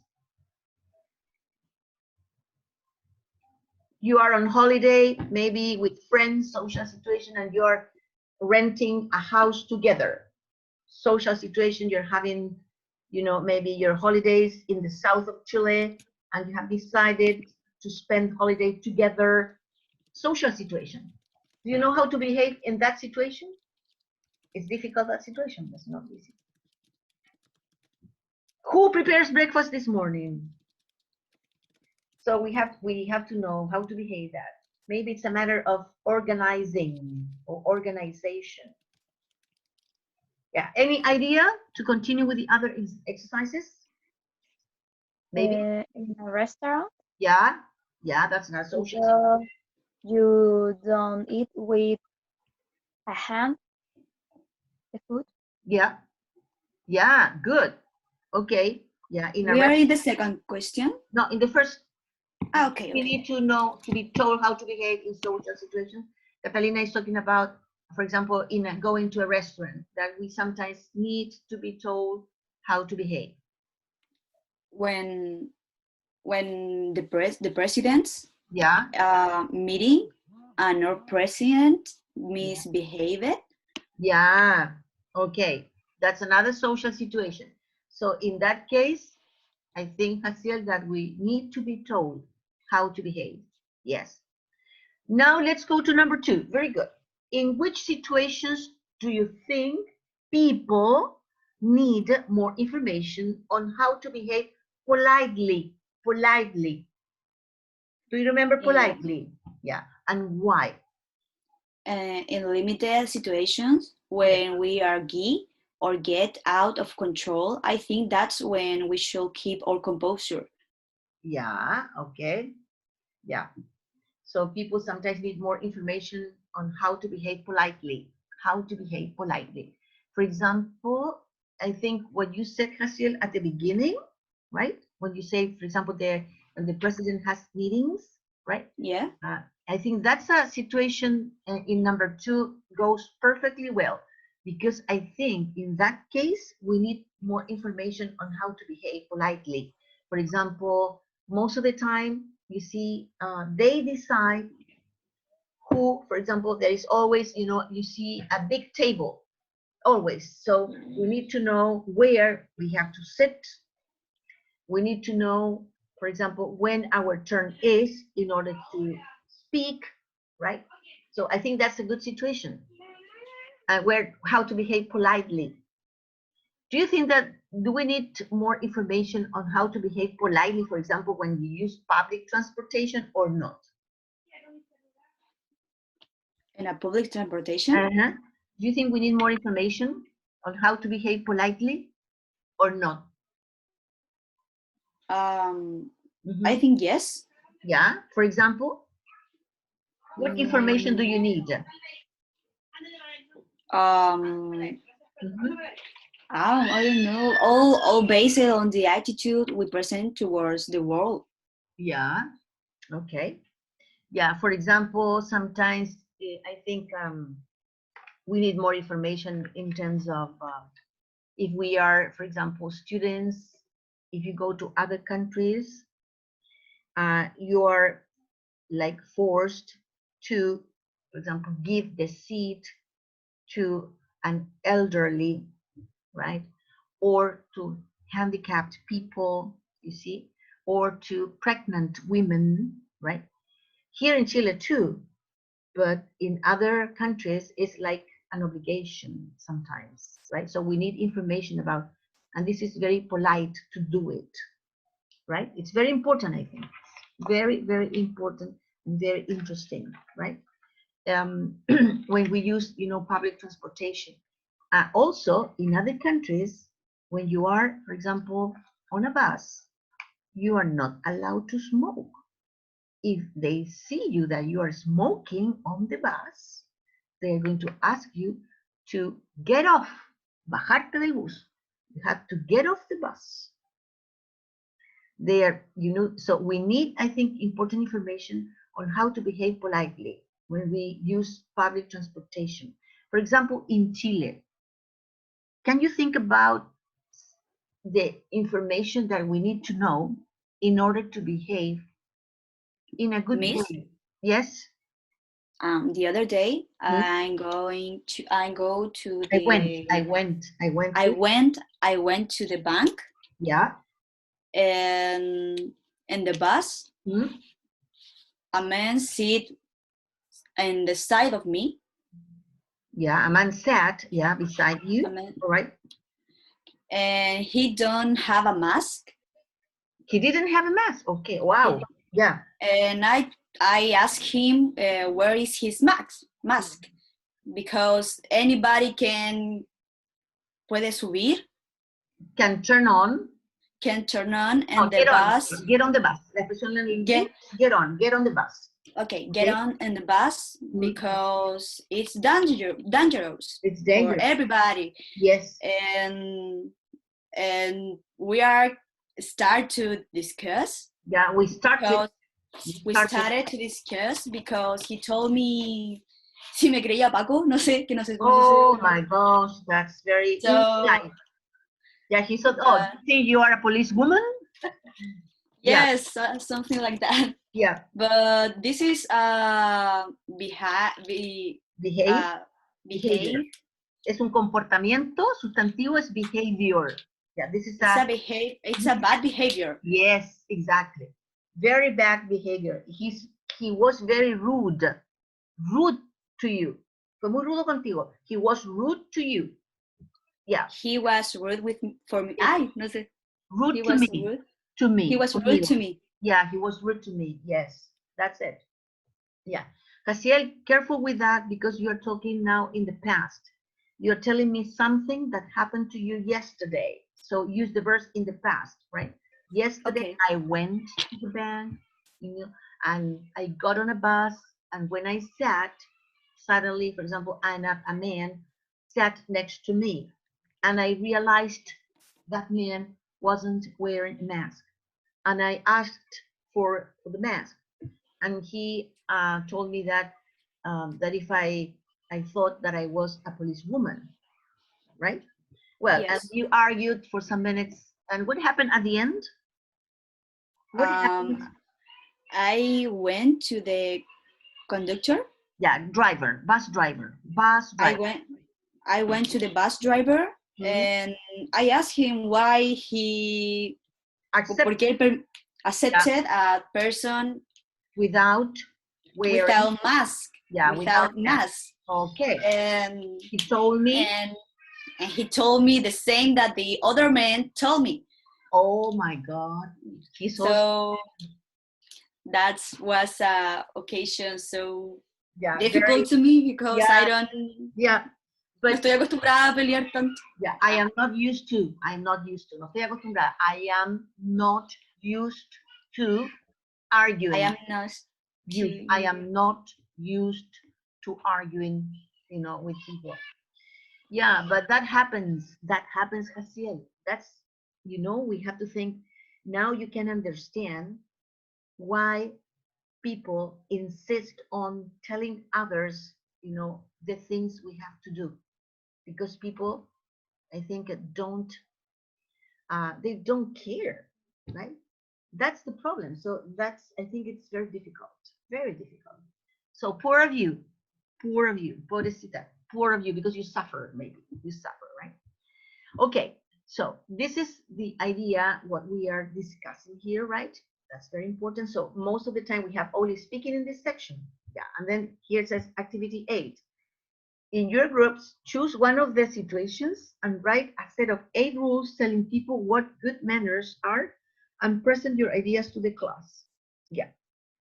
You are on holiday, maybe with friends, social situation, and you're renting a house together. Social situation, you're having, you know, maybe your holidays in the south of Chile, and you have decided to spend holiday together. Social situation. Do you know how to behave in that situation? It's difficult, that situation. That's not easy. Who prepares breakfast this morning? So we have to know how to behave that. Maybe it's a matter of organizing or organization. Yeah. Any idea to continue with the other exercises? Maybe. In a restaurant, Yeah. Yeah. That's not social. you don't eat with a hand, the food. Yeah. Yeah. Good. Okay. Yeah. We are in the second question. No, in the first. Okay. We need to know, to be told how to behave in social situations. Catalina is talking about, for example, going to a restaurant, that we sometimes need to be told how to behave. When the president's meeting and our president misbehaved. Yeah. Okay. That's another social situation. So in that case, I think, Hasil, that we need to be told how to behave. Yes. Now let's go to number 2. Very good. In which situations do you think people need more information on how to behave politely? Politely. Do you remember politely? Yeah. And why? In limited situations, when we are gay or get out of control, I think that's when we should keep our composure. Yeah. Okay. Yeah. So people sometimes need more information on how to behave politely. How to behave politely. For example, I think what you said, Hasil, at the beginning, right? When you say, for example, when the president has meetings, right? Yeah. I think that's a situation in number 2 goes perfectly well, because I think in that case, we need more information on how to behave politely. For example, most of the time, you see, they decide who, for example, there is always, you know, you see a big table, always. So we need to know where we have to sit. We need to know, for example, when our turn is in order to speak, right? So I think that's a good situation. How to behave politely. Do you think that, do we need more information on how to behave politely, for example, when you use public transportation or not? In a public transportation? Do you think we need more information on how to behave politely or not? I think yes. Yeah. For example, what information do you need? I don't know. All based on the attitude we present towards the world. Yeah. Okay. Yeah. For example, sometimes I think we need more information in terms of if we are, for example, students. If you go to other countries, you are like forced to, for example, give the seat to an elderly, right? Or to handicapped people, you see, or to pregnant women, right? Here in Chile too, but in other countries, it's like an obligation sometimes, right? So we need information about, and this is very polite to do it, right? It's very important, I think. Very, very important and very interesting, right? when we use, public transportation. Also, in other countries, when you are, for example, on a bus, you are not allowed to smoke. If they see you that you are smoking on the bus, they are going to ask you to get off, bajarte del bus. You have to get off the bus. There, so we need, I think, important information on how to behave politely when we use public transportation. For example, in Chile, can you think about the information that we need to know in order to behave in a good Miss? way? Yes? The other day, Hmm? I go to the. I went to the bank, Yeah. and in the bus, Hmm? a man sit in the side of me. Yeah, a man sat, beside you. A man, All right. and he don't have a mask. He didn't have a mask. Okay. Wow. Yeah. And I asked him where is his mask, because anybody puede subir, Can turn on. can turn on, Oh, and the bus. Get on the bus. La expresión en inglés, get on the bus. Okay, get on in the bus, because it's dangerous It's for dangerous. everybody. Yes. And we are start to discuss. Yeah, we started to discuss because he told me si me creía Paco, no sé cómo se Oh dice. my gosh, that's very impolite. Yeah, he thought, you think you are a policewoman? Yes, something like that. Yeah. But this is Behavior. Es un comportamiento, sustantivo es behavior. Yeah, this is it's a bad behavior. Yes, exactly. Very bad behavior. He was very rude to you. Fue muy rudo contigo. He was rude to you. Yeah. He was rude for me. No sé. Rude to me. Rude. To me. He was rude to me. Yeah, he was rude to me. Yes, that's it. Yeah. Casiel, careful with that, because you're talking now in the past. You're telling me something that happened to you yesterday. So use the verb in the past, right? Yesterday, I went to the bank, and I got on a bus, and when I sat, suddenly, for example, a man sat next to me, and I realized that man wasn't wearing a mask, and I asked for the mask, and he told me that if I thought that I was a policewoman, right? Well, yes. And you argued for some minutes, and what happened at the end? What happened? I went to the conductor. Yeah, bus driver. I went to the bus driver, and I asked him why he accepted a person without mask. Yeah, without mask. Okay. And he told me. And he told me the same that the other man told me. Oh my God. So that was an occasion so difficult to me, because I don't. Yeah. But no estoy acostumbrada a pelear tanto. Yeah, I am not used to. No estoy acostumbrada. I am not used to arguing. I am not used to arguing, with people. Yeah, but that happens. That happens, Jaciel. That's, we have to think. Now you can understand why people insist on telling others, the things we have to do. Because people, I think, they don't care, right? That's the problem. So I think it's very difficult, So poor of you, pobrecita, poor of you, because you suffer, right? Okay, so this is the idea, what we are discussing here, right? That's very important. So most of the time we have only speaking in this section. Yeah, and then here it says activity 8. In your groups, choose one of the situations and write a set of 8 rules telling people what good manners are and present your ideas to the class. Yeah.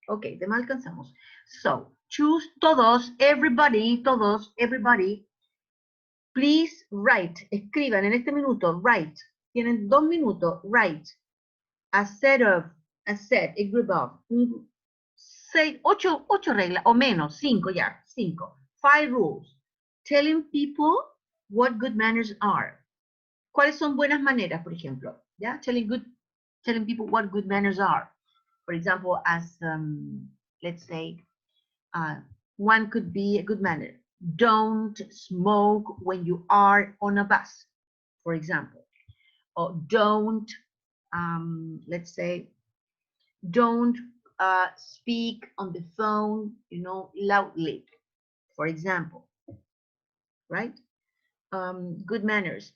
Okay, de mal alcanzamos. So, choose todos, everybody, todos, everybody. Please write, escriban en este minuto, write. Tienen 2 minutos, write. A set, a group of. 8 reglas, o menos, 5 ya, 5. 5 rules. Telling people what good manners are. ¿Cuáles son buenas maneras, por ejemplo? ¿Ya? Telling people what good manners are. For example, as, let's say, one could be a good manner. Don't smoke when you are on a bus, for example. Or don't, let's say, don't speak on the phone, loudly, for example, right? Good manners.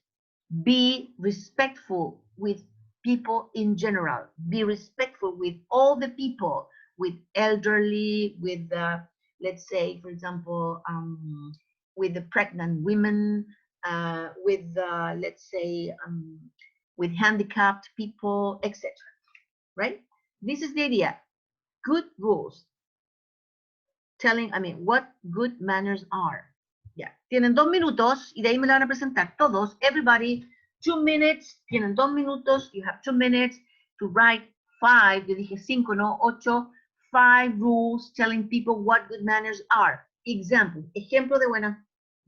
Be respectful with people in general. Be respectful with all the people, with elderly, with, let's say, for example, with the pregnant women, with, let's say, with handicapped people, etc. Right? This is the idea. Good rules. What good manners are. Ya. Tienen 2 minutos y de ahí me la van a presentar todos. Everybody, 2 minutes. Tienen 2 minutos. You have 2 minutes to write 5. Yo dije 5, no, 8. 5 rules telling people what good manners are. Example. Ejemplo de buenos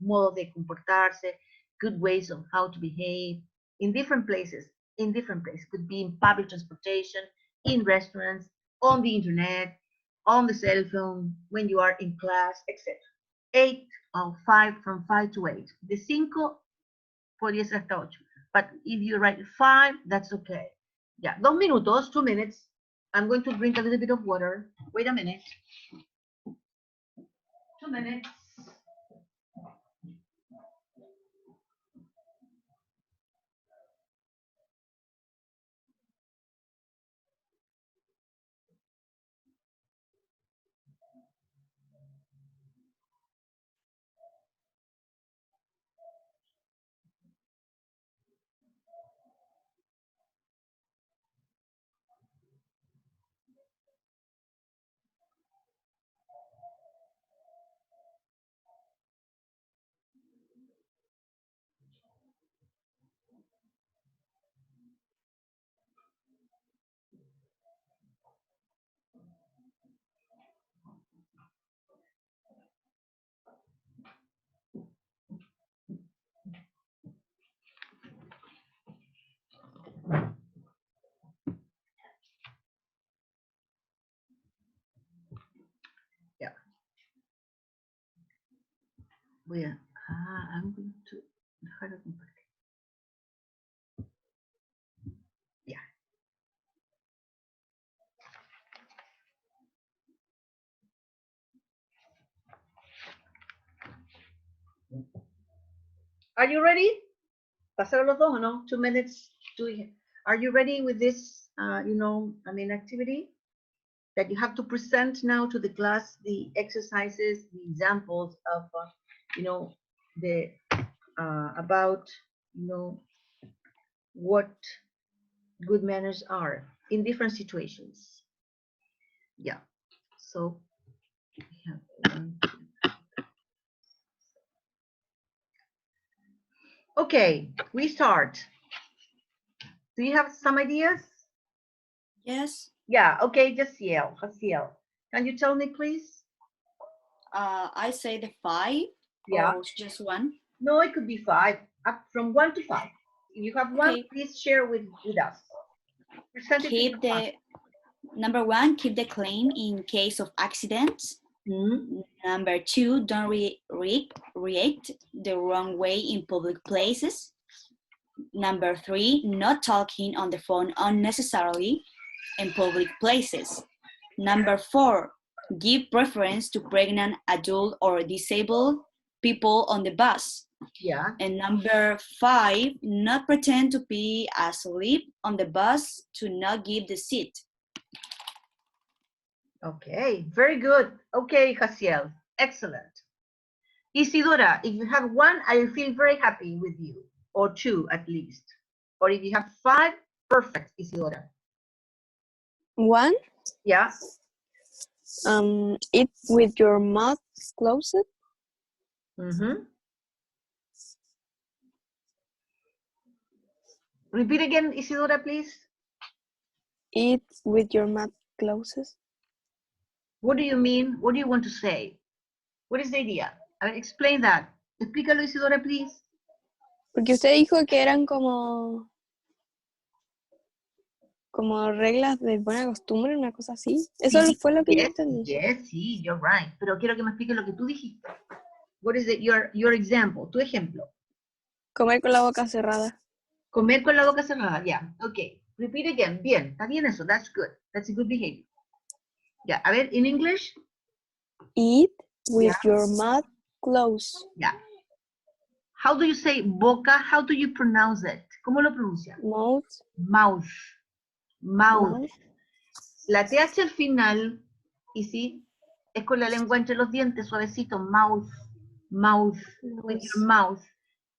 modos de comportarse. Good ways of how to behave. In different places. In different places. Could be in public transportation, in restaurants, on the internet, on the cell phone, when you are in class, etc. 8 or 5, from 5 to 8. De 5 podría ser hasta 8. But if you write 5, that's okay. Yeah, 2 minutos, 2 minutes. I'm going to drink a little bit of water. Wait a minute. 2 minutes. I'm going to dejar de compartir. Yeah. Are you ready? ¿Pasaron los dos o no? 2 minutes. Are you ready with this, activity? That you have to present now to the class the exercises, the examples of, about, what good manners are in different situations. Yeah. So we have one, two. Okay, we start. Do you have some ideas? Yes. Yeah, okay, Jaciel. Can you tell me, please? I say the 5. Yeah. Or just 1. No, it could be 5, up from 1 to 5. If you have one, Okay. please share with us. Present it Keep the number 1. Keep the claim in case of accidents. Number 2. Don't react the wrong way in public places. Number 3. Not talking on the phone unnecessarily in public places. Number 4. Give preference to pregnant, adult, or disabled people on the bus. Yeah. And number 5, not pretend to be asleep on the bus to not give the seat. Okay, very good. Okay, Jaciel, excellent. Isidora, if you have 1, I feel very happy with you, or 2 at least. Or if you have 5, perfect, Isidora. 1. Yeah. Eat with your mouth closed. Mhm. Repeat again, Isidora, please. Eat with your mouth closed. What do you mean? What do you want to say? What is the idea? Explain that. Explícalo, Isidora, please. Porque usted dijo que eran como reglas de buena costumbre, una cosa así. Eso Sí, fue lo que yo yes, entendí. yes, sí, you're right. Pero quiero que me expliques lo que tú dijiste. What is your example? Tu ejemplo. Comer con la boca cerrada. Comer con la boca cerrada. Yeah. Okay. Repeat again. Bien. Está bien eso. That's good. That's a good behavior. Yeah. A ver, in English. Eat with Yeah. your mouth closed. Yeah. How do you say boca? How do you pronounce it? ¿Cómo lo pronuncia? Mouth. Mouth. Mouth. Mouth. La TH al final, y sí, es con la lengua entre los dientes, suavecito. Mouth. Mouth. With your mouth.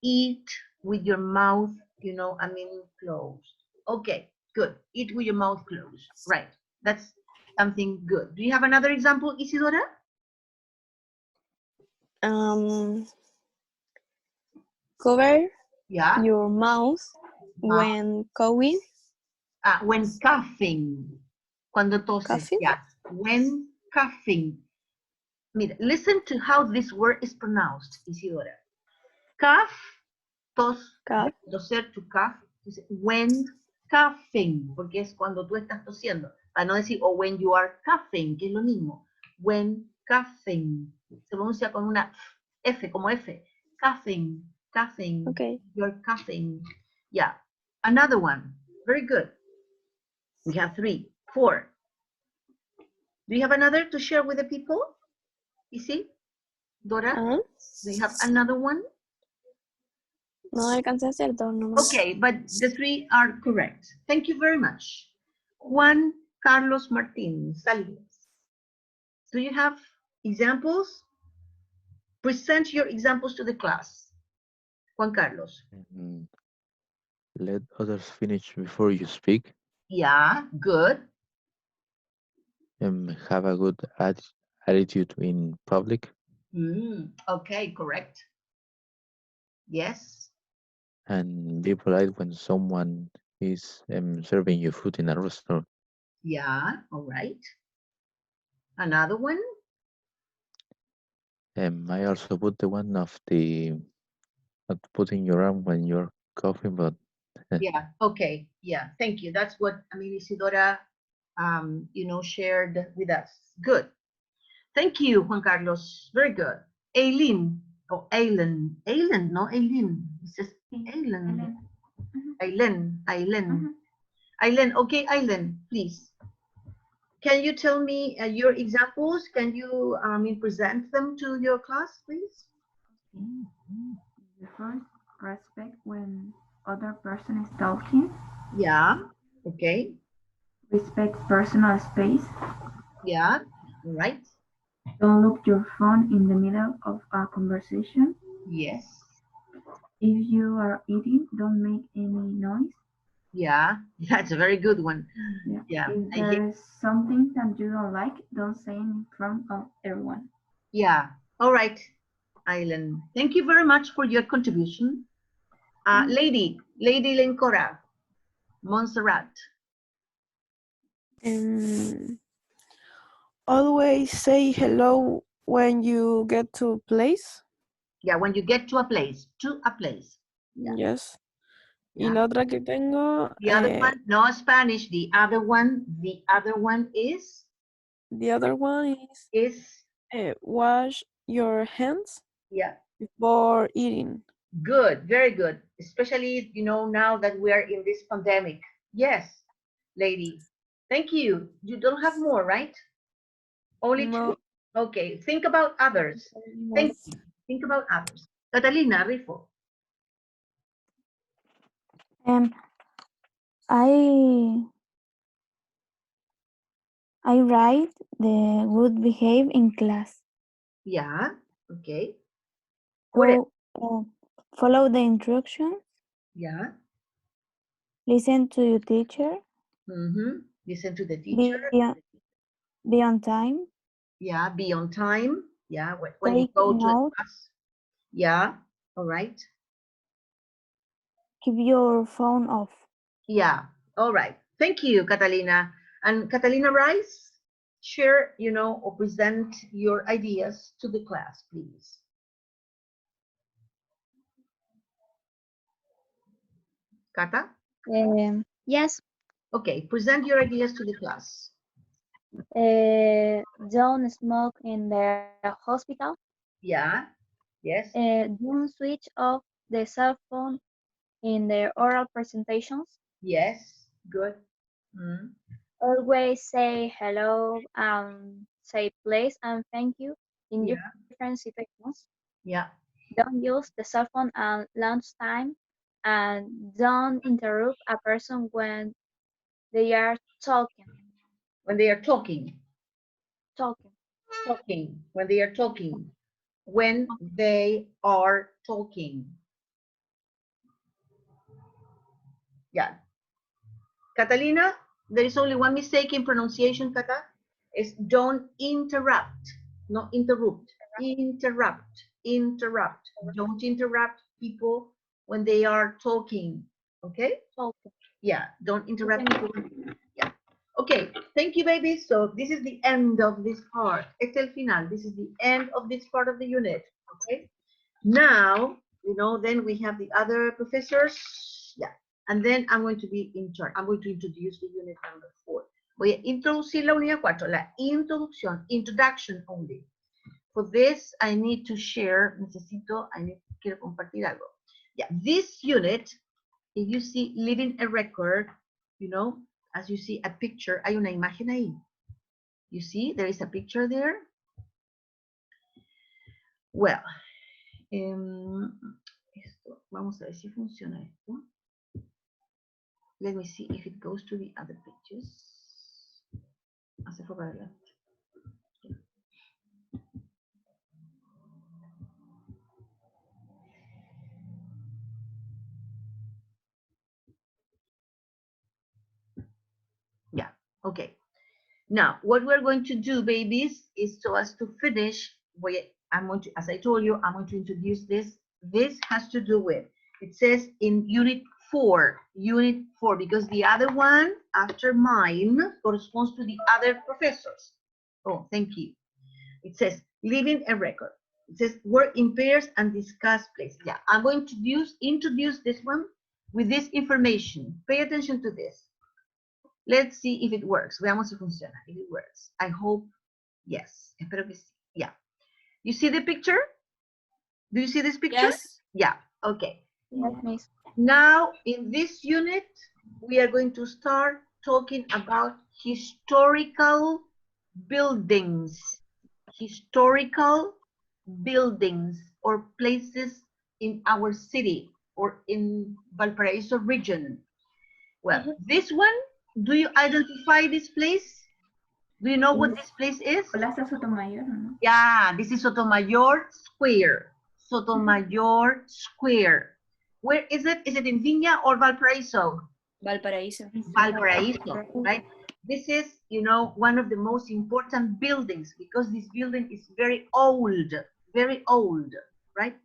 Eat with your mouth, closed. Okay, good. Eat with your mouth closed. Right. That's something good. Do you have another example, Isidora? Cover Yeah. your mouth when coughing. When coughing. Cuando toses. Coughing? Yeah. When coughing. Mira, listen to how this word is pronounced, Isidora. Cough, tos, Cough. toser, to cough. When coughing, porque es cuando tú estás tosiendo. Para no decir, o when you are coughing, que es lo mismo. When coughing. Se pronuncia con una F, como F. Coughing, coughing. Okay. You're coughing. Yeah. Another one. Very good. We have 3, 4. Do you have another to share with the people? Isi? Dora? Do you have another one? No alcancé a hacer dos nomás. Okay, but the 3 are correct. Thank you very much. Juan Carlos Martín Salinas. Do you have examples? Present your examples to the class. Juan Carlos. Let others finish before you speak. Yeah, good. Have a good attitude in public. Okay, correct. Yes. And be polite when someone is serving you food in a restaurant. Yeah, all right. Another one? I also put the one of the not putting your arm when you're coughing, but Yeah, okay. Yeah, thank you. That's what Isidora shared with us. Good. Thank you, Juan Carlos. Very good. Aileen, or Aileen. Aileen, no Aileen. It's just Aileen. Aileen. Aileen, okay, Aileen, please. Can you tell me your examples? Can you present them to your class, please? The first, respect when other person is talking. Yeah, okay. Respect personal space. Yeah, all right. Don't look your phone in the middle of a conversation. Yes. If you are eating, don't make any noise. Yeah, that's a very good one. Yeah. If there's something that you don't like, don't say it in front of everyone. Yeah. All right, Aileen. Thank you very much for your contribution. Lady Lencora, Montserrat. Always say hello when you get to a place. Yeah, when you get to a place. Yeah. Yes. Yeah. Y la otra que tengo. The other one, no Spanish. The other one is. The other one is. Wash your hands. Yeah. Before eating. Good, very good. Especially, now that we are in this pandemic. Yes, lady. Thank you. You don't have more, right? Only No. 2? Okay, think about others. Thank you. Think about others. Catalina, Rifo. I write the good behave in class. Yeah, okay. Follow the instructions. Yeah. Listen to your teacher. Listen to the teacher. Be on time. Yeah, be on time. Yeah, when you Take go to a note. class. Yeah, all right. Keep your phone off. Yeah, all right. Thank you, Catalina. And Catalina Rice, share, or present your ideas to the class, please. Cata? Yes. Okay, present your ideas to the class. Don't smoke in the hospital. Yeah, yes, Don't switch off the cell phone in the oral presentations. yes, good. Mm, Always say hello, say please and thank you in yeah, different situations. yeah. Don't use the cell phone at lunchtime, and don't interrupt a person when they are talking. When they are talking, Talking. when they are talking, when they are talking. Yeah. Catalina, there is only one mistake in pronunciation, Cata. Is don't interrupt, not interrupt. Interrupt, interrupt. Don't interrupt people when they are talking. Okay? Talking. Yeah, don't interrupt people. Yeah. Okay, thank you, baby. So this is the end of this part. Este el final. This is the end of this part of the unit. Okay. Now, then we have the other professors. Yeah. And then I'm going to be in charge. I'm going to introduce the unit number 4. Voy a introducir la unidad 4, la introducción, introduction only. For this, I need to share, quiero compartir algo. Yeah, this unit, if you see living a record, as you see a picture, hay una imagen ahí. You see, there is a picture there. Well, esto, vamos a ver si funciona esto. Let me see if it goes to the other pages. Se fue para adelante. Yeah, okay. Now, what we're going to do, babies, is so as to finish, as I told you, I'm going to introduce this. This has to do with, it says in unit 4, because the other one after mine corresponds to the other professors. Oh, thank you. It says leaving a record. It says work in pairs and discuss place. Yeah, I'm going to introduce this one with this information. Pay attention to this. Let's see if it works. Veamos si funciona. If it works. I hope yes. Espero que sí. Yeah. You see the picture? Do you see this picture? Yes. Yeah. Okay. Yes, miss. Now, in this unit, we are going to start talking about historical buildings. Historical buildings or places in our city or in Valparaiso region. Well, this one, do you identify this place? Do you know what this place is? Plaza Sotomayor, ¿no? Yeah, this is Sotomayor Square. Sotomayor Square. Where is it? Is it in Viña or Valparaiso? Valparaiso. Valparaiso, right? This is, one of the most important buildings because this building is very old, right?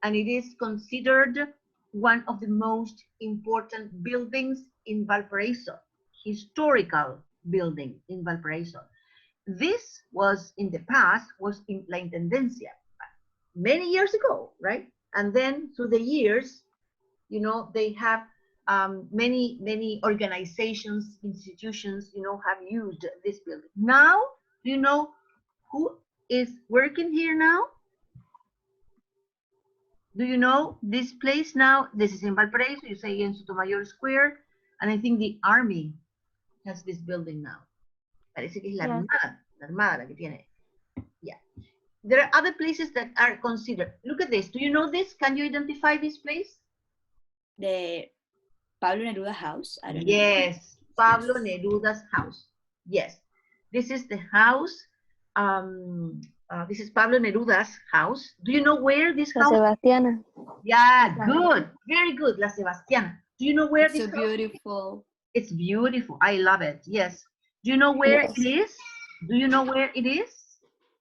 And it is considered one of the most important buildings in Valparaiso, historical building in Valparaiso. This was in the past, was in La Intendencia, many years ago, right? And then through the years, they have many organizations, institutions, have used this building. Now, do you know who is working here now? Do you know this place now? This is in Valparaiso, you say in Sotomayor Square, and I think the army has this building now. Parece que es la armada la que tiene. Yeah. There are other places that are considered. Look at this. Do you know this? Can you identify this place? The Pablo Neruda house. I don't know. Yes, Pablo Neruda's house. Yes, this is the house. This is Pablo Neruda's house. Do you know where this La house? Sebastiana. Yeah, good, very good. La Sebastiana. Do you know where It's this so house? beautiful. It's beautiful. I love it. Yes. Do you know where Yes. it is? Do you know where it is?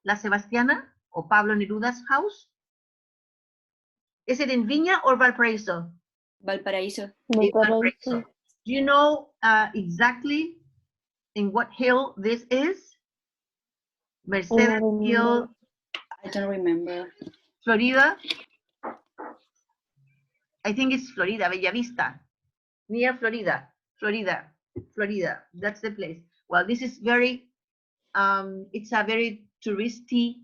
La Sebastiana or Pablo Neruda's house? Is it in Viña or Valparaiso? Valparaíso. In Valparaiso. Do you know exactly in what hill this is? Mercedes Hill, I don't remember. Florida. I think it's Florida, Bellavista. Near Florida, Florida. That's the place. Well, this is very, it's a very touristy,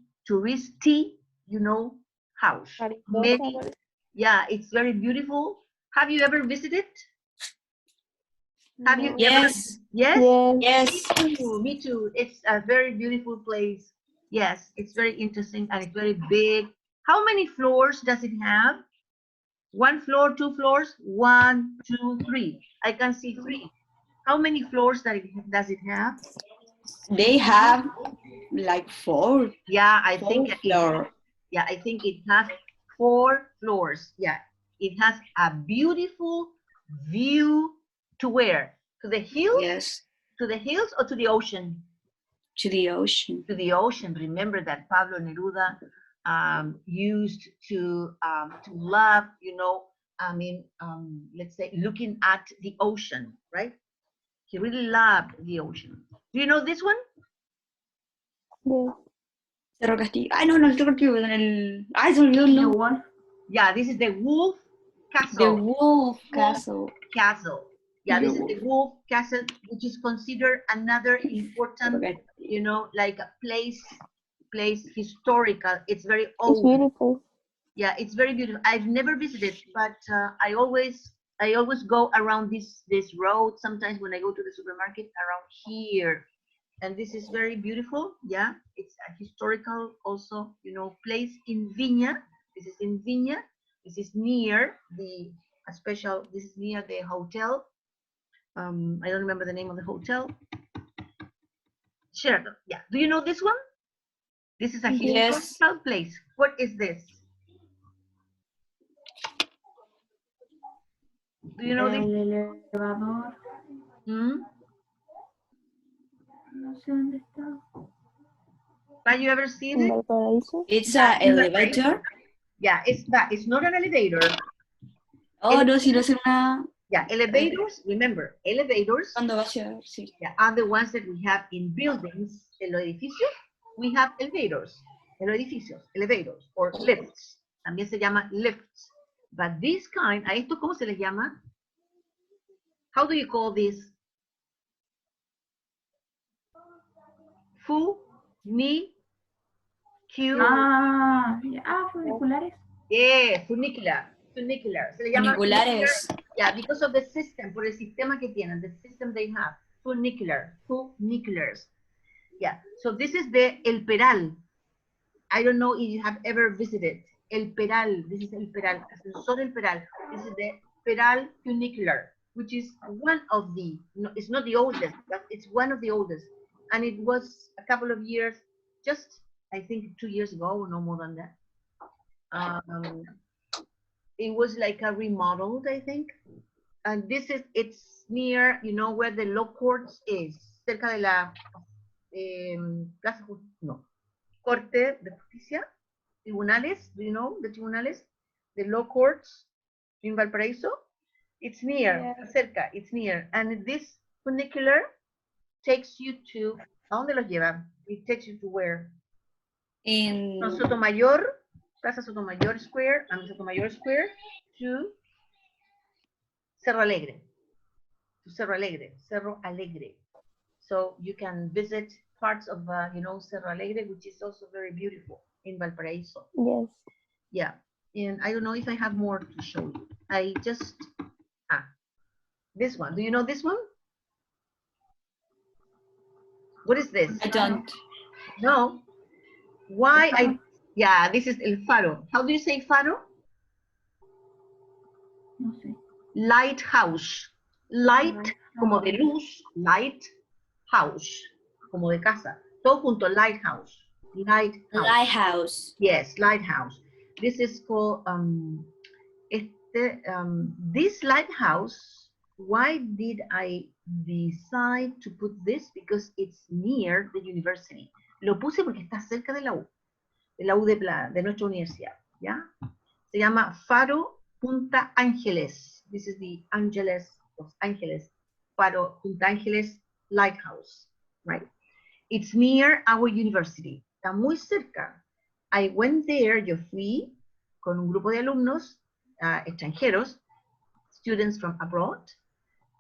you know, house. Many, yeah, it's very beautiful. Have you ever visited? Have you Yes. ever? Yes? Yes. Me too. It's a very beautiful place. Yes, it's very interesting and it's very big. How many floors does it have? 1 floor, 2 floors? 1, 2, 3. I can see 3. How many floors does it have? They have like 4. Yeah, I think floor. Yeah, I think it has 4 floors. Yeah, it has a beautiful view to where? To the hills? Yes. To the hills or to the ocean? To the ocean. To the ocean. Remember that Pablo Neruda used to love, you know, I mean, let's say looking at the ocean, right? He really loved the ocean. Do you know this one? Cerro Castillo. Ay, no, el Cerro Castillo, Ay, se me olvidó el The nombre. wolf. Yeah, this is the Wolf Castle. The Wolf Castle. Castle. Yeah, this is the Wolf Castle, which is considered another important, you know, like a place historical. It's very old. It's beautiful. Yeah, it's very beautiful. I've never visited, but I always go around this road. Sometimes when I go to the supermarket around here, and this is very beautiful. Yeah, it's a historical also, you know, place in Viña. This is in Viña. This is near the This is near the hotel. I don't remember the name of the hotel. Sheraton. Yeah. Do you know this one? This is a historical place. What is this? Do you know this? El elevador. Hmm? No sé dónde está. Have you ever seen In it? Valparaíso. It's an elevator. Yeah, it's not an elevator. Oh, no, si no es una... Yeah, elevators, remember, elevators Cuando va hacia... Sí. yeah, are the ones that we have in buildings. En los edificios, we have elevators. En los edificios, elevators, or lifts. También se llama lifts. But this kind, ¿a esto cómo se les llama? How do you call this? Funiculares. Yeah, funicular. Funicular. Se le llama Funiculares. yeah, because of the system, por el sistema que tienen, the system they have. Funicular. Funiculars. Yeah. So this is the El Peral. I don't know if you have ever visited El Peral. This is El Peral. Ascensor El Peral. This is the Peral Funicular, which is one of the, no, it's not the oldest, but it's one of the oldest. And it was a couple of years, just I think 2 years ago, or no more than that. It was like a remodeled, I think. And this is, it's near, you know, where the law courts is, cerca de la Plaza, no, Corte de Justicia, Tribunales, do you know the tribunales? The law courts in Valparaiso? It's near, cerca, it's near. And this funicular takes you to, ¿a dónde los lleva? It takes you to where? In... From Sotomayor, Plaza Sotomayor Square, Sotomayor Square to Cerro Alegre. To Cerro Alegre, Cerro Alegre. So you can visit parts of, you know, Cerro Alegre, which is also very beautiful in Valparaiso. Yes. Yeah, and I don't know if I have more to show you. I just, this one. Do you know this one? What is this? I don't. No. Why? Yeah, this is El Faro. How do you say Faro? No sé. Lighthouse. Light, como de luz, light, house, como de casa. Todo junto, lighthouse. Lighthouse. Lighthouse. Yes, lighthouse. This is called, this lighthouse, why did I decide to put this? Because it's near the university. Lo puse porque está cerca de la U de nuestra universidad, ¿ya? Se llama Faro Punta Ángeles. This is the Los Ángeles, Faro Punta Ángeles Lighthouse, right? It's near our university. Está muy cerca. I went there, yo fui con un grupo de alumnos extranjeros, students from abroad,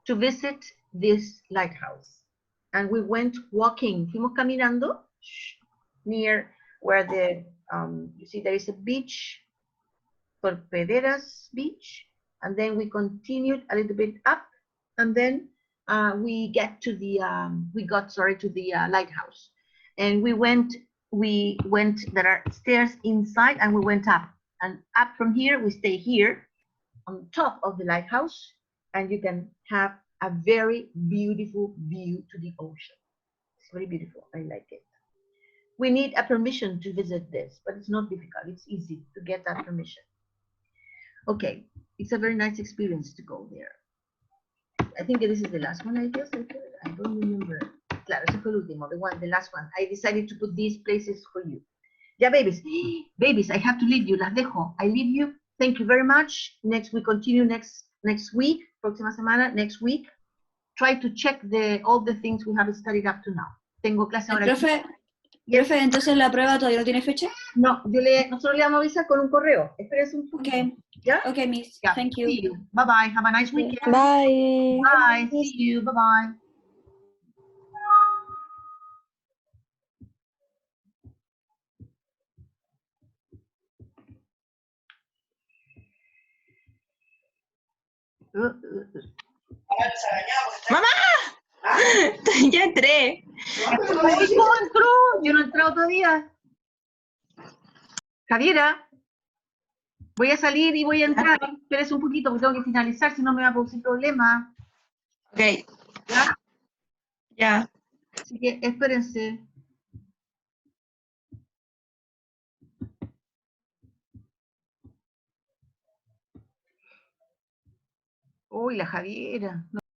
to visit this lighthouse. And we went walking, fuimos caminando near where you see there is a beach, Torpederas Beach, and then we continued a little bit up, and then we got to the lighthouse, and we went. There are stairs inside, and we went up. And up from here, we stay here on top of the lighthouse, and you can have a very beautiful view to the ocean. It's very beautiful. I like it. We need a permission to visit this, but it's not difficult. It's easy to get that permission. Okay, it's a very nice experience to go there. I think this is the last one, I guess. I don't remember. Claro, ese fue el último, the last one. I decided to put these places for you. Yeah, babies. Babies, I have to leave you. Las dejo. I leave you. Thank you very much. Next, we continue next week. Próxima semana, next week. Try to check all the things we have studied up to now. Tengo clase ahora. Profe, entonces la prueba todavía no tiene fecha? No, nosotros le vamos a avisar con un correo. Espérese un poquito. Okay. ¿Ya? Okay, miss. Yeah. Thank you. See you. Bye-bye. Have a nice weekend. Bye. Bye. See you. Bye-bye. Ya entré. ¿Cómo entró? Yo no he entrado todavía. Javiera, voy a salir y voy a entrar. Espérese un poquito porque tengo que finalizar, si no me va a producir problemas. Ok. ¿Ya? Ya. Así que espérense. Uy, la Javiera.